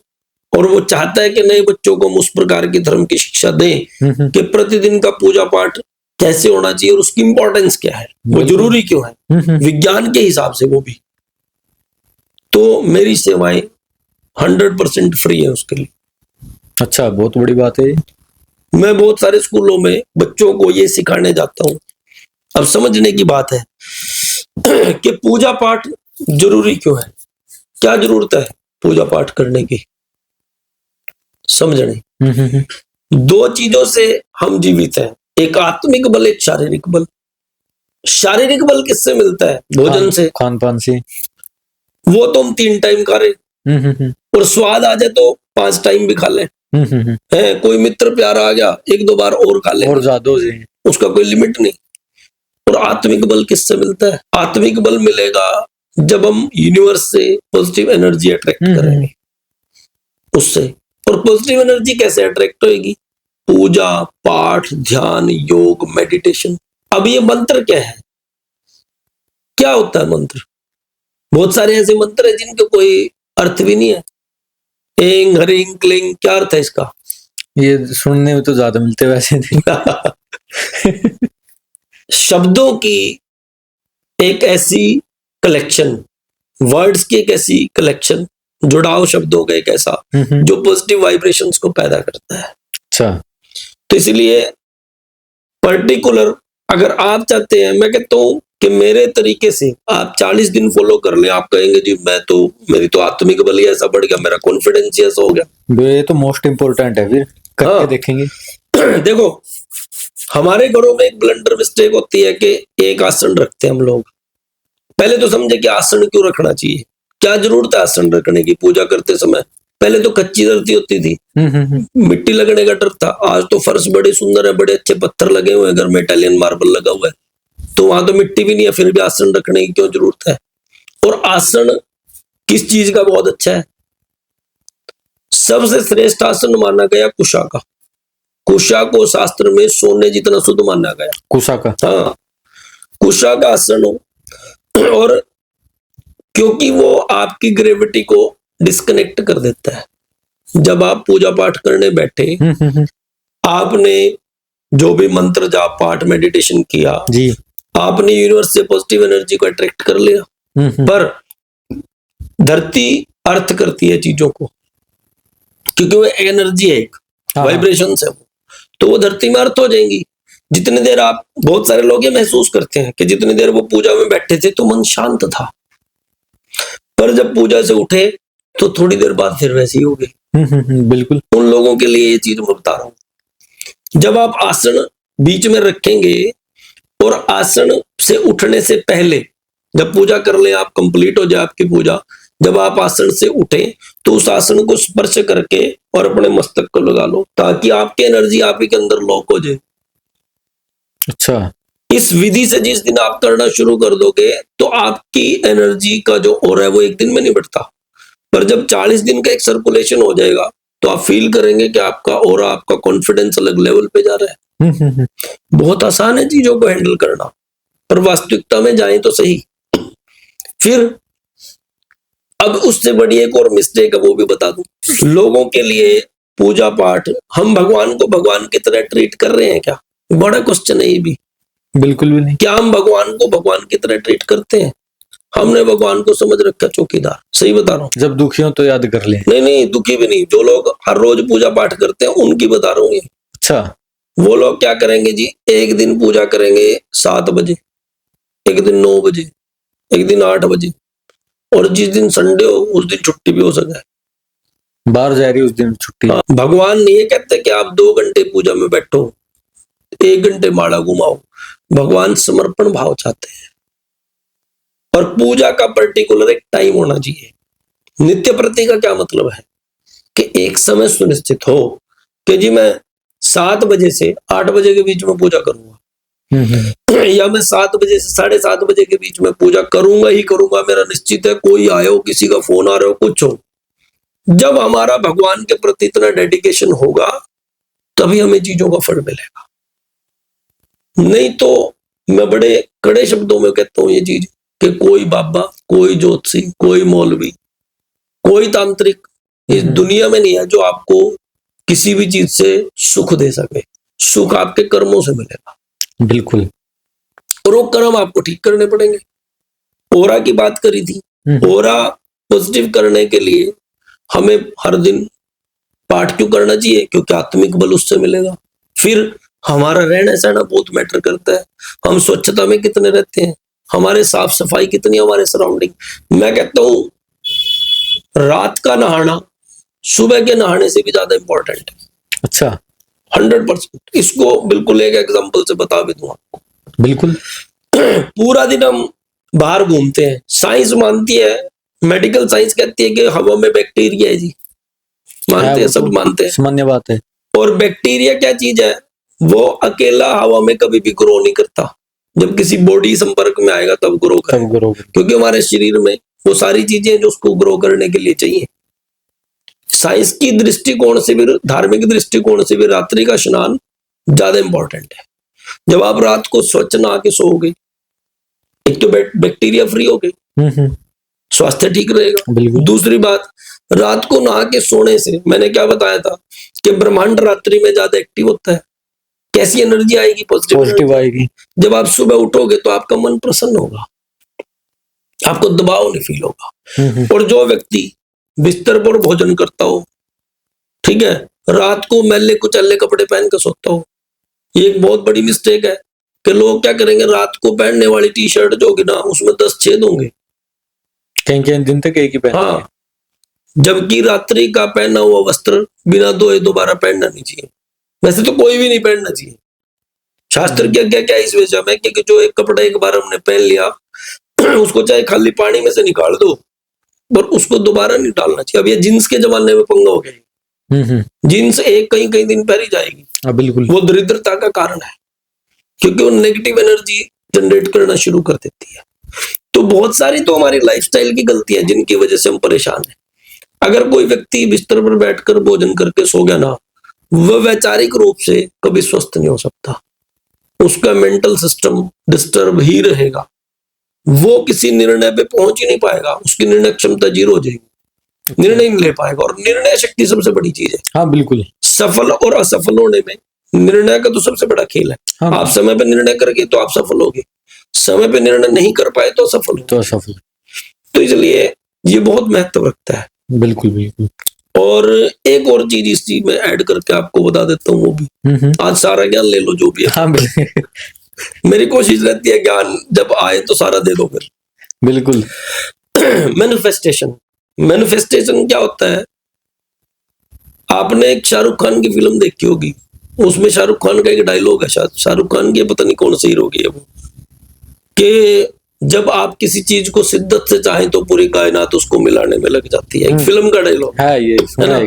और वो चाहता है कि नए बच्चों को हम उस प्रकार की धर्म की शिक्षा दें कि प्रतिदिन का पूजा पाठ कैसे होना चाहिए और उसकी इंपॉर्टेंस क्या है, वो जरूरी क्यों है, विज्ञान के हिसाब से वो भी, तो मेरी सेवाएं 100% फ्री है उसके लिए।
अच्छा, बहुत बड़ी बात है।
मैं बहुत सारे स्कूलों में बच्चों को ये सिखाने जाता हूं। अब समझने की बात है कि पूजा पाठ जरूरी क्यों है, क्या जरूरत है पूजा पाठ करने की, समझने। दो चीजों से हम जीवित हैं, एक आत्मिक बल, एक शारीरिक बल। शारीरिक बल किससे मिलता है? भोजन से,
खान पान से।
वो तो हम 3 टाइम खा रहे, और स्वाद आ जाए तो 5 टाइम भी खा लें। है, कोई मित्र प्यारा आ गया, 1-2 बार और खा ले,
और ज्यादा हो जाए,
उसका कोई लिमिट नहीं। और आत्मिक बल किससे मिलता है? आत्मिक बल मिलेगा जब हम यूनिवर्स से पॉजिटिव एनर्जी अट्रैक्ट करेंगे उससे। और पॉजिटिव एनर्जी कैसे अट्रैक्ट होगी? पूजा पाठ, ध्यान, योग, मेडिटेशन। अब ये मंत्र क्या है, क्या होता है मंत्र? बहुत सारे ऐसे मंत्र है जिनके कोई अर्थ भी नहीं है। एंग हरिंग क्लिंग, क्या अर्थ है इसका?
ये सुनने में तो ज्यादा मिलते हैं वैसे नहीं।
शब्दों की एक ऐसी कलेक्शन, वर्ड्स की एक ऐसी कलेक्शन, जुड़ाव शब्दों का एक ऐसा जो पॉजिटिव वाइब्रेशंस को पैदा करता है।
अच्छा,
तो इसलिए पर्टिकुलर अगर आप चाहते हैं, मैं कहता हूं कि मेरे तरीके से आप 40 दिन फॉलो कर लें, आप कहेंगे जी मेरी तो आत्मिक बल ही ऐसा बढ़ गया, मेरा कॉन्फिडेंस ही ऐसा हो गया।
ये तो मोस्ट इम्पोर्टेंट है, फिर करके देखेंगे।
देखो, हमारे घरों में एक ब्लंडर मिस्टेक होती है कि एक आसन रखते हैं हम लोग। पहले तो समझे कि आसन क्यों रखना चाहिए, क्या जरूरत है आसन रखने की पूजा करते समय। पहले तो कच्ची धरती होती थी, मिट्टी लगने का डर था। आज तो फर्श बड़े सुंदर है, बड़े अच्छे पत्थर लगे हुए हैं, घर में इटालियन मार्बल लगा हुआ है, तो वहां तो मिट्टी भी नहीं है, फिर भी आसन रखने की क्यों जरूरत है। और आसन किस चीज का बहुत अच्छा है? सबसे श्रेष्ठ आसन माना गया कुशा का। कुशा को शास्त्र में सोने जितना शुद्ध माना गया।
कुशा का,
हाँ, कुशा का आसन हो, और क्योंकि वो आपकी ग्रेविटी को डिस्कनेक्ट कर देता है। जब आप पूजा पाठ करने बैठे, आपने जो भी मंत्र जाप पाठ मेडिटेशन किया
जी,
आपने यूनिवर्स से पॉजिटिव एनर्जी को अट्रैक्ट कर लिया। पर धरती अर्थ करती है चीजों को, क्योंकि वो एनर्जी है, एक वाइब्रेशन है वो, तो वो धरती में अर्थ हो जाएंगी। जितनी देर आप, बहुत सारे लोग ये महसूस करते हैं कि जितनी देर वो पूजा में बैठे थे तो मन शांत था, पर जब पूजा से उठे तो थोड़ी देर बाद फिर वैसी हो गई।
बिल्कुल।
उन लोगों के लिए ये चीज मैं बता रहा हूं। जब आप आसन बीच में रखेंगे और आसन से उठने से पहले, जब पूजा कर ले आप, कंप्लीट हो जाए आपकी पूजा, जब आप आसन से उठे तो उस आसन को स्पर्श करके और अपने मस्तक को लगा लो, ताकि आपकी एनर्जी आप ही के अंदर लॉक हो जाए।
अच्छा,
इस विधि से जिस दिन आप करना शुरू कर दोगे तो आपकी एनर्जी का जो ऑरा है वो एक दिन में नहीं बढ़ता, पर जब 40 दिन का एक सर्कुलेशन हो जाएगा तो आप फील करेंगे कि आपका ऑरा, आपका कॉन्फिडेंस अलग लेवल पे जा रहा है। बहुत आसान है चीजों को हैंडल करना, पर वास्तविकता में जाएं तो सही। फिर अब उससे बड़ी एक और मिस्टेक है, वो भी बता दूं लोगों के लिए। पूजा पाठ, हम भगवान को भगवान की तरह ट्रीट कर रहे हैं क्या? बड़ा क्वेश्चन है ये भी।
बिल्कुल भी नहीं।
क्या हम भगवान को भगवान की तरह ट्रीट करते हैं? हमने भगवान को समझ रखा चौकीदार। सही बता रहा हूँ।
जब दुखी हो तो याद कर ले।
नहीं, दुखी भी नहीं। जो लोग हर रोज पूजा पाठ करते हैं उनकी बता रहा हूँ ये।
अच्छा,
वो लोग क्या करेंगे जी, एक दिन पूजा करेंगे 7 बजे, एक दिन 9 बजे, एक दिन 8 बजे, और जिस दिन संडे हो उस दिन छुट्टी भी हो सके,
बाहर जा रही उस दिन छुट्टी।
भगवान नहीं ये कहते कि आप 2 घंटे पूजा में बैठो, 1 घंटे माला घुमाओ। भगवान समर्पण भाव चाहते हैं, और पूजा का पर्टिकुलर एक टाइम होना चाहिए। नित्य प्रति का क्या मतलब है कि एक समय सुनिश्चित हो कि जी मैं 7 बजे से 8 बजे के बीच में पूजा करूंगा, या मैं 7 बजे से 7:30 बजे के बीच में पूजा करूंगा ही करूंगा, मेरा निश्चित है। कोई आए हो, किसी का फोन आ रहा हो, कुछ हो, जब हमारा भगवान के प्रति इतना डेडिकेशन होगा तभी हमें चीजों का फल मिलेगा। नहीं तो मैं बड़े कड़े शब्दों में कहता हूं ये चीज कि कोई बाबा, कोई ज्योतिषी, कोई मौलवी, कोई तांत्रिक इस दुनिया में नहीं है जो आपको किसी भी चीज से सुख दे सके। सुख आपके कर्मों से मिलेगा।
बिल्कुल।
और वो कर्म आपको ठीक करने पड़ेंगे। ओरा की बात करी थी, ओरा पॉजिटिव करने के लिए हमें हर दिन पाठ क्यों करना चाहिए? क्योंकि आत्मिक बल उससे मिलेगा। फिर हमारा रहना सहना बहुत मैटर करता है। हम स्वच्छता में कितने रहते हैं, हमारे साफ सफाई कितनी, हमारे सराउंडिंग। मैं कहता हूं रात का नहाना सुबह के नहाने से भी ज्यादा इंपॉर्टेंट है।
अच्छा,
100%। इसको बिल्कुल एक एग्जांपल से बता भी दूं आपको।
बिल्कुल।
पूरा दिन हम बाहर घूमते हैं, साइंस मानती है, मेडिकल साइंस कहती है कि हवा में बैक्टीरिया है जी, मानते हैं, सब मानते हैं,
सामान्य बात है।
और बैक्टीरिया क्या चीज है? वो अकेला हवा में कभी भी ग्रो नहीं करता, जब किसी बॉडी संपर्क में आएगा तब ग्रो करेगा, क्योंकि हमारे शरीर में वो सारी चीजें जो उसको ग्रो करने के लिए चाहिए। साइंस की दृष्टिकोण से भी, धार्मिक दृष्टिकोण से भी रात्रि का स्नान ज्यादा इंपॉर्टेंट है। जब आप रात को स्वच्छ नहा के सोओगे, एक तो बैक्टीरिया फ्री हो गए, स्वास्थ्य ठीक रहेगा।
बिल्कुल।
दूसरी बात, रात को नहा के सोने से, मैंने क्या बताया था कि ब्रह्मांड रात्रि में ज्यादा एक्टिव होता है। कैसी एनर्जी आएगी?
पॉजिटिव आएगी।
जब आप सुबह उठोगे तो आपका मन प्रसन्न होगा, आपको दबाव नहीं फील होगा। और जो व्यक्ति बिस्तर पर भोजन करता हो, ठीक है, रात को मैले कुचैले कपड़े पहन कर सोता हो, ये एक बहुत बड़ी मिस्टेक है कि लोग क्या करेंगे, रात को पहनने वाली टी शर्ट जो होगी ना, उसमें 10 छेद होंगे,
कहीं कहीं दिन तक एक ही पहन।
हाँ, जबकि रात्रि का पहना हुआ वस्त्र बिना धोए दोबारा पहनना नहीं चाहिए। वैसे तो कोई भी नहीं पहनना चाहिए। शास्त्र की आज्ञा क्या है इस विषय में कि जो एक कपड़ा एक बार हमने पहन लिया, उसको चाहे खाली पानी में से निकाल दो, पर उसको दोबारा नहीं डालना चाहिए। अब ये जींस के जमाने में पंगा हो गया, जींस एक कई कई दिन पहनी जाएगी।
बिल्कुल।
वो दरिद्रता का कारण है, क्योंकि वो नेगेटिव एनर्जी जनरेट करना शुरू कर देती है। तो बहुत सारी तो हमारी लाइफस्टाइल की गलतियां जिनकी वजह से हम परेशान हैं। अगर कोई व्यक्ति बिस्तर पर बैठकर भोजन करके सो गया ना, वह वैचारिक रूप से कभी स्वस्थ नहीं हो सकता। उसका मेंटल सिस्टम डिस्टर्ब ही रहेगा, वो किसी निर्णय पे पहुंच ही नहीं पाएगा, उसकी निर्णय क्षमता 0 हो जाएगी, निर्णय नहीं ले पाएगा। और निर्णय शक्ति सबसे बड़ी चीज है।
हाँ बिल्कुल।
सफल और असफल होने में निर्णय का तो सबसे बड़ा खेल है।
हाँ।
आप समय पे निर्णय करेंगे तो आप सफल होगे, समय पे निर्णय नहीं कर पाए तो असफल
तो असफल।
तो इसलिए ये बहुत महत्व रखता है।
बिल्कुल बिल्कुल।
और एक और चीज इस चीज में ऐड करके आपको बता देता हूँ, वो भी आज सारा ज्ञान ले लो जो भी है।
हाँ
मेरी कोशिश रहती है ज्ञान जब आए तो सारा दे दो फिर।
बिल्कुल।
मैनिफेस्टेशन, मैनिफेस्टेशन क्या होता है? आपने एक शाहरुख खान की फिल्म देखी होगी, उसमें शाहरुख खान का एक डायलॉग है, शायद शाहरुख खान की, पता नहीं कौन सी हीरो की है वो, कि जब आप किसी चीज को शिद्दत से चाहें तो पूरी कायनात उसको मिलाने में लग जाती है। एक फिल्म का डायलॉग
है ये,
है ना?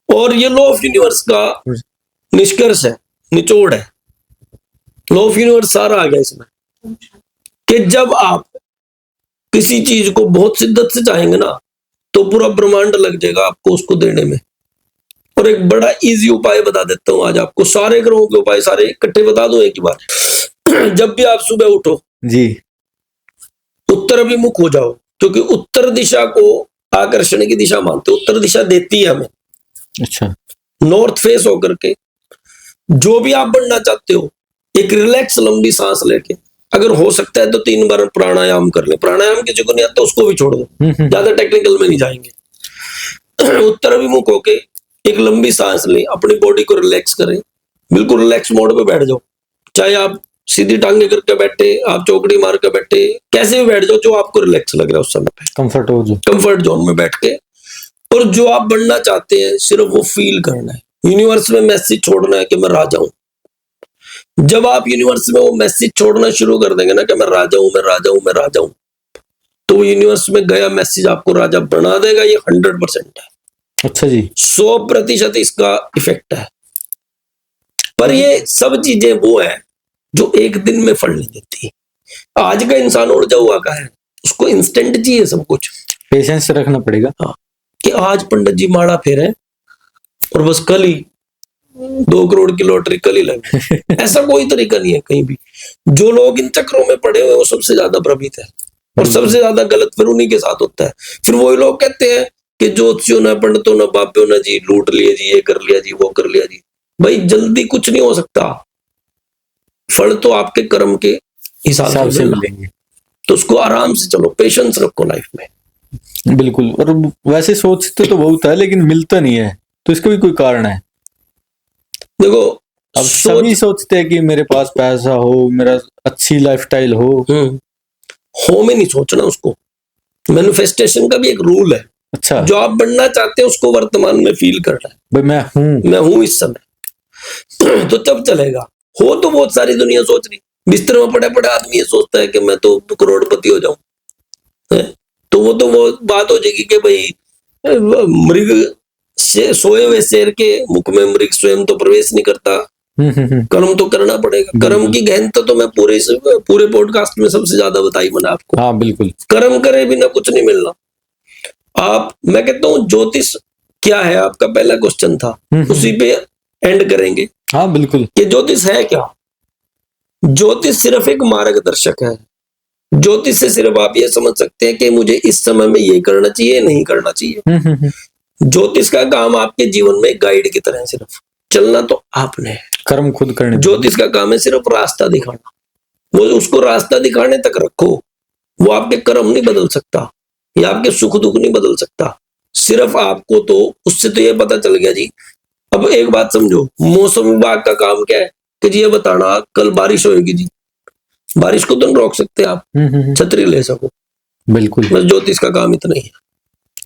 और ये लॉ ऑफ यूनिवर्स का निष्कर्ष है, निचोड़ है। लॉ ऑफ यूनिवर्स सारा आ गया इसमें कि जब आप किसी चीज को बहुत शिद्दत से चाहेंगे ना, तो पूरा ब्रह्मांड लग जाएगा आपको उसको देने में। और एक बड़ा इजी उपाय बता देता हूं आज आपको, सारे ग्रहों के उपाय सारे इकट्ठे बता दूं एक ही बार। जब भी आप सुबह उठो
जी,
उत्तर अभिमुख हो जाओ, क्योंकि उत्तर दिशा को आकर्षण की दिशा मानते, उत्तर दिशा देती है हमें।
अच्छा।
नॉर्थ फेस होकर के जो भी आप बनना चाहते हो, एक रिलैक्स लंबी सांस लेके, अगर हो सकता है तो 3 बार प्राणायाम कर ले। प्राणायाम किसी को नहीं आता उसको भी छोड़ दो, ज्यादा टेक्निकल में नहीं जाएंगे। उत्तर अभिमुख होके एक लंबी सांस ले, अपनी बॉडी को रिलैक्स करें, बिल्कुल रिलैक्स मोड पे बैठ जाओ। चाहे आप सीधी टांगे करके बैठे, आप चौकड़ी मार के बैठे, कैसे भी बैठ जाओ जो आपको रिलैक्स लग रहा है उस समय पे। कंफर्ट जोन में बैठ के, और जो आप बनना चाहते हैं सिर्फ वो फील करना है। यूनिवर्स में मैसेज छोड़ना है कि मैं राजा हूं। जब आप यूनिवर्स में वो मैसेज छोड़ना शुरू कर देंगे ना कि मैं राजा हूं, मैं राजा हूं, मैं राजा हूं, तो वो यूनिवर्स में गया मैसेज आपको राजा बना देगा। ये 100% है।
अच्छा जी।
100% इसका इफेक्ट है। पर ये सब चीजें वो है जो एक दिन में फल नहीं देती। आज का इंसान उड़ हुआ का है, उसको इंस्टेंट चाहिए सब कुछ।
पेशेंस रखना पड़ेगा।
हाँ, कि आज पंडित जी माड़ा फेरे और बस कल ही 2 करोड़ की लॉटरी कल ही लगे। ऐसा कोई तरीका नहीं है कहीं भी। जो लोग इन चक्रों में पड़े हुए वो सबसे ज्यादा भ्रमित है, और सबसे ज्यादा गलत फिर उन्हीं के साथ होता है। फिर वही लोग कहते हैं कि ज्योतिषियों ने, पंडितों ने, बापियों ने जी लूट लिया जी, ये कर लिया जी, वो कर लिया जी। भाई जल्दी कुछ नहीं हो सकता, फल तो आपके कर्म के हिसाब से मिलेंगे। तो उसको आराम से चलो, पेशेंस रखो लाइफ में।
बिल्कुल। और वैसे सोचते तो बहुत है लेकिन मिलता नहीं है, तो इसका भी कोई कारण है?
देखो,
अब सभी सोचते हैं कि मेरे पास पैसा हो, मेरा अच्छी लाइफस्टाइल हो
में नहीं सोचना उसको। मैनिफेस्टेशन का भी एक रूल है।
अच्छा।
जो आप बनना चाहते हैं उसको वर्तमान में फील करना है।
भाई मैं हूं इस समय।
तो तब चलेगा। हो तो बहुत सारी दुनिया सोच रही, बिस्तर में पड़े पड़े आदमी ये सोचता है कि मैं तो करोड़पति हो जाऊं, तो वो बात हो जाएगी कि भाई मृग से सोए हुए शेर के मुख में मृग स्वयं तो प्रवेश नहीं करता। कर्म तो करना पड़ेगा। कर्म की गहनता तो मैं पूरे पॉडकास्ट में सबसे ज्यादा बताई मैंने आपको।
हाँ बिल्कुल।
कर्म करे बिना कुछ नहीं मिलना। मैं कहता हूँ ज्योतिष क्या है, आपका पहला क्वेश्चन था, उसी पे एंड करेंगे।
हाँ बिल्कुल।
कि ज्योतिष है क्या? ज्योतिष सिर्फ एक मार्गदर्शक है। ज्योतिष से सिर्फ आप ये समझ सकते हैं कि मुझे इस समय में ये करना चाहिए, नहीं करना चाहिए। ज्योतिष का काम आपके जीवन में गाइड की तरह है, सिर्फ चलना तो आपने है,
कर्म खुद करने।
ज्योतिष का काम है सिर्फ रास्ता दिखाना। वो उसको रास्ता दिखाने तक रखो, वो आपके कर्म नहीं बदल सकता या आपके सुख दुख नहीं बदल सकता। सिर्फ आपको तो उससे तो ये पता चल गया जी। अब एक बात समझो, मौसम विभाग का काम क्या है कि जी ये बताना कल बारिश होगी जी। बारिश को तो नहीं रोक सकते आप, छतरी ले सको,
बिल्कुल।
बस ज्योतिष का काम इतना ही है।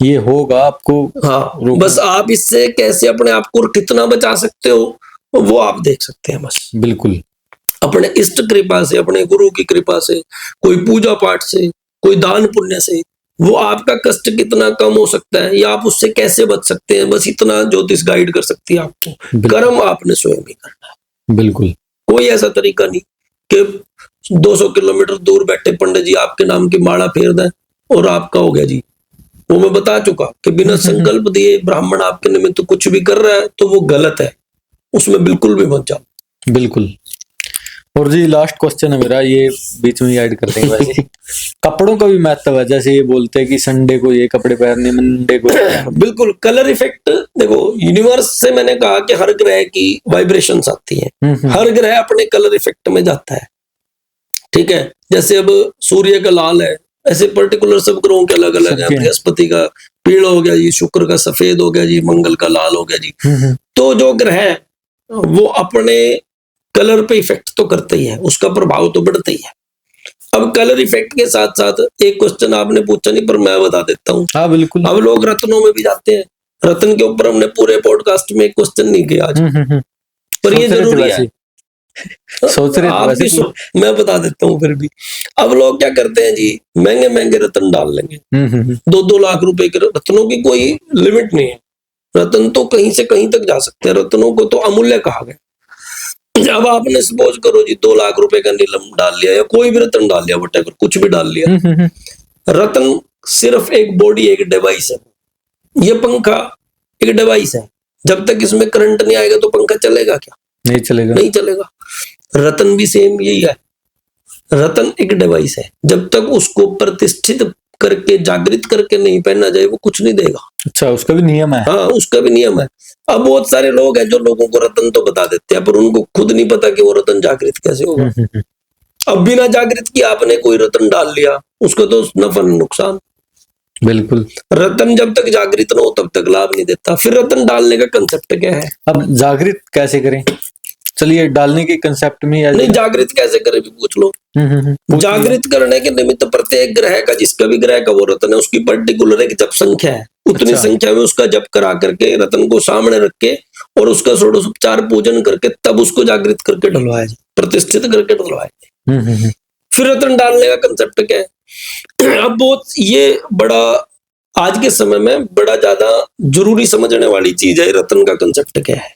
ये होगा आपको,
हाँ, बस आप इससे कैसे अपने आप को कितना बचा सकते हो वो आप देख सकते हैं बस।
बिल्कुल।
अपने इष्ट कृपा से, अपने गुरु की कृपा से, कोई पूजा पाठ से, कोई दान पुण्य से, वो आपका कष्ट कितना कम हो सकता है या आप उससे कैसे बच सकते हैं, बस इतना ज्योतिष गाइड कर सकती है आपको। कर्म आपने स्वयं ही करना है।
बिल्कुल।
कोई ऐसा तरीका नहीं कि 200 किलोमीटर दूर बैठे पंडित जी आपके नाम की माला फेर दें और आपका हो गया जी। वो मैं बता चुका कि बिना संकल्प दिए ब्राह्मण आपके निमित्त कुछ भी कर रहा है तो वो गलत है, उसमें बिल्कुल भी मत जाओ।
बिल्कुल। और जी लास्ट क्वेश्चन है मेरा, ये बीच में ऐड कर देंगे वैसे। कपड़ों का भी महत्व है, जैसे ये बोलते हैं कि संडे को ये कपड़े पहनने, मंडे को
बिल्कुल। कलर इफेक्ट देखो, यूनिवर्स से मैंने कहा कि हर ग्रह की वाइब्रेशंस आती हैं, हर ग्रह अपने कलर इफेक्ट में जाता है, ठीक है। जैसे अब सूर्य का लाल है, ऐसे पर्टिकुलर सब ग्रहों के अलग अलग है। बृहस्पति का पीला हो गया जी, शुक्र का सफेद हो गया जी, मंगल का लाल हो गया जी। तो जो ग्रह है वो अपने कलर पे इफेक्ट तो करते ही है, उसका प्रभाव तो बढ़ता ही है। अब कलर इफेक्ट के साथ साथ एक क्वेश्चन आपने पूछा नहीं पर मैं बता देता हूँ।
हाँ बिल्कुल।
अब लोग रत्नों में भी जाते हैं, रत्न के ऊपर हमने पूरे पॉडकास्ट में एक क्वेश्चन नहीं किया आज, पर ये जरूरी है।
सोच रहे
मैं बता देता हूँ फिर भी। अब लोग क्या करते हैं जी, महंगे महंगे रत्न डाल लेंगे, 2-2 लाख रुपए के रत्नों की कोई लिमिट नहीं है। रत्न तो कहीं से कहीं तक जा सकते हैं, रत्नों को तो अमूल्य कहा गया। अब आपने सपोज करो जी 2 लाख रुपए का नीलम डाल लिया या कोई भी रत्न डाल लिया, वटेवर कुछ भी डाल लिया। रत्न सिर्फ एक बॉडी, एक डिवाइस है। ये पंखा एक डिवाइस है, जब तक इसमें करंट नहीं आएगा तो पंखा चलेगा क्या?
नहीं चलेगा।
नहीं चलेगा। रत्न भी सेम यही है, रत्न एक डिवाइस है, जब तक उसको प्रतिष्ठित करके जागृत करके नहीं पहना जाए वो कुछ नहीं देगा।
अच्छा, उसका भी नियम है।
हाँ, उसका भी नियम है। अब बहुत सारे लोग हैं जो लोगों को रत्न तो बता देते हैं पर उनको खुद नहीं पता कि वो रत्न जागृत कैसे होगा। अब बिना जागृत किए आपने कोई रत्न डाल लिया, उसका तो नफा नुकसान।
बिल्कुल।
रत्न जब तक जागृत न हो तब तक लाभ नहीं देता। फिर रत्न डालने का कंसेप्ट क्या है?
अब जागृत कैसे करें? चलिए डालने के कंसेप्ट में
नहीं, जागृत कैसे करें भी पूछ लो। जागृत करने के निमित्त प्रत्येक ग्रह का, जिसका भी ग्रह का वो रत्न है, उसकी पर्टिकुलर एक जप संख्या है। उतनी संख्या में उसका जप करा करके रत्न को सामने रख के और उसका षोडशोपचार पूजन करके तब उसको जागृत करके डलवाया जाए, प्रतिष्ठित करके डलवाया जाए। फिर रत्न डालने का कंसेप्ट क्या है? अब बहुत ये बड़ा आज के समय में बड़ा ज्यादा जरूरी समझने वाली चीज है। रत्न का कंसेप्ट क्या है?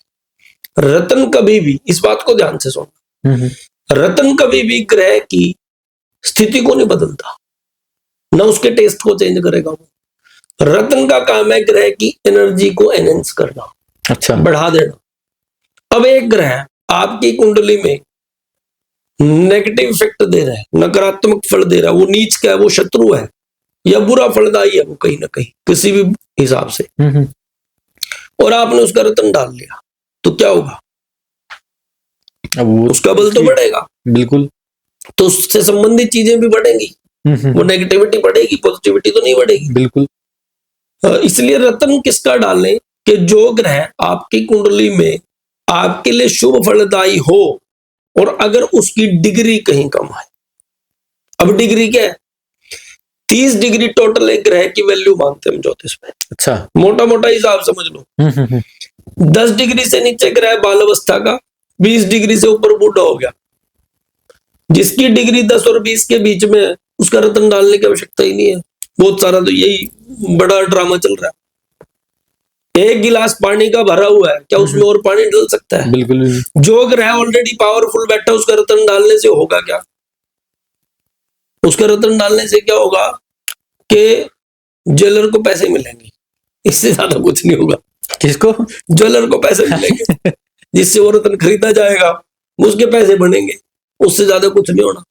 रत्न कभी भी, इस बात को ध्यान से सुनना, रत्न कभी भी ग्रह की स्थिति को नहीं बदलता, ना उसके टेस्ट को चेंज करेगा वो। रत्न का काम है ग्रह की एनर्जी को एनहेंस करना,
अच्छा,
बढ़ा देना। अब एक ग्रह आपकी कुंडली में नेगेटिव इफेक्ट दे रहा है, नकारात्मक फल दे रहा है, वो नीच का है, वो शत्रु है या बुरा फलदायी है, वो कहीं ना कहीं किसी भी हिसाब से, और आपने उसका रत्न डाल लिया तो क्या होगा?
अब
उसका बल तो बढ़ेगा।
बिल्कुल।
तो उससे संबंधित चीजें भी बढ़ेंगी, वो नेगेटिविटी बढ़ेगी, पॉजिटिविटी तो नहीं बढ़ेगी।
बिल्कुल।
इसलिए रत्न किसका डालें कि जो ग्रह आपकी कुंडली में आपके लिए शुभ फलदायी हो और अगर उसकी डिग्री कहीं कम है। अब डिग्री क्या है? 30 डिग्री टोटल एक ग्रह की वैल्यू मानते हैं हम ज्योतिष में।
अच्छा,
मोटा मोटा हिसाब समझ लो। 10 डिग्री से नीचे ग्रह बाल अवस्था का, 20 डिग्री से ऊपर बूढ़ा हो गया। जिसकी डिग्री 10 और 20 के बीच में है उसका रत्न डालने की आवश्यकता ही नहीं है। बहुत सारा तो यही बड़ा ड्रामा चल रहा है। एक गिलास पानी का भरा हुआ है, क्या उसमें और पानी डल सकता है?
बिल्कुल।
जो ग्रह ऑलरेडी पावरफुल बैठा उसका रत्न डालने से होगा क्या? उसका रत्न डालने से क्या होगा कि ज्वेलर को पैसे मिलेंगे, इससे ज्यादा कुछ नहीं होगा।
किसको?
ज्वेलर को पैसे मिलेंगे जिससे वो रत्न खरीदा जाएगा, उसके पैसे बनेंगे, उससे ज्यादा कुछ नहीं होना।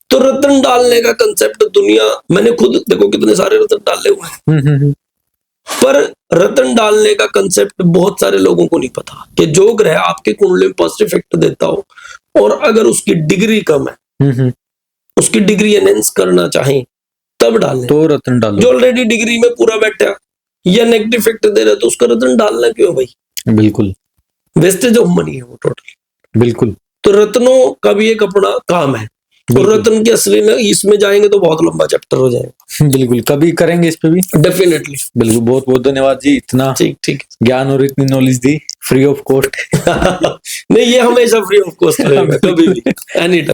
तो रत्न डालने का कंसेप्ट दुनिया, मैंने खुद देखो कितने सारे रत्न डाले हुए हैं, पर रत्न डालने का कंसेप्ट बहुत सारे लोगों को नहीं पता कि जो ग्रह आपके कुंडली में पॉजिटिव इफेक्ट देता हो और अगर उसकी डिग्री कम है, उसकी डिग्री एनहेंस करना चाहें तब डालें।
तो रत्न डालो।
जो ऑलरेडी डिग्री में पूरा बैठा या नेगेटिव इफेक्ट दे रहा है तो उसका रत्न डालना क्यों भाई?
बिल्कुल
वेस्टेज ऑफ मनी है वो टोटल।
बिल्कुल।
तो रत्नों का भी एक अपना काम है, और रत्न के असली में इसमें जाएंगे तो बहुत लंबा चैप्टर हो जाएगा।
बिल्कुल, कभी करेंगे इस पे भी
डेफिनेटली।
बिल्कुल। बहुत बहुत धन्यवाद जी, इतना
ठीक
ज्ञान और इतनी knowledge the free of cost.
नहीं, ये हमेशा फ्री ऑफ कॉस्ट रहेगा, कभी भी, एनी टाइम।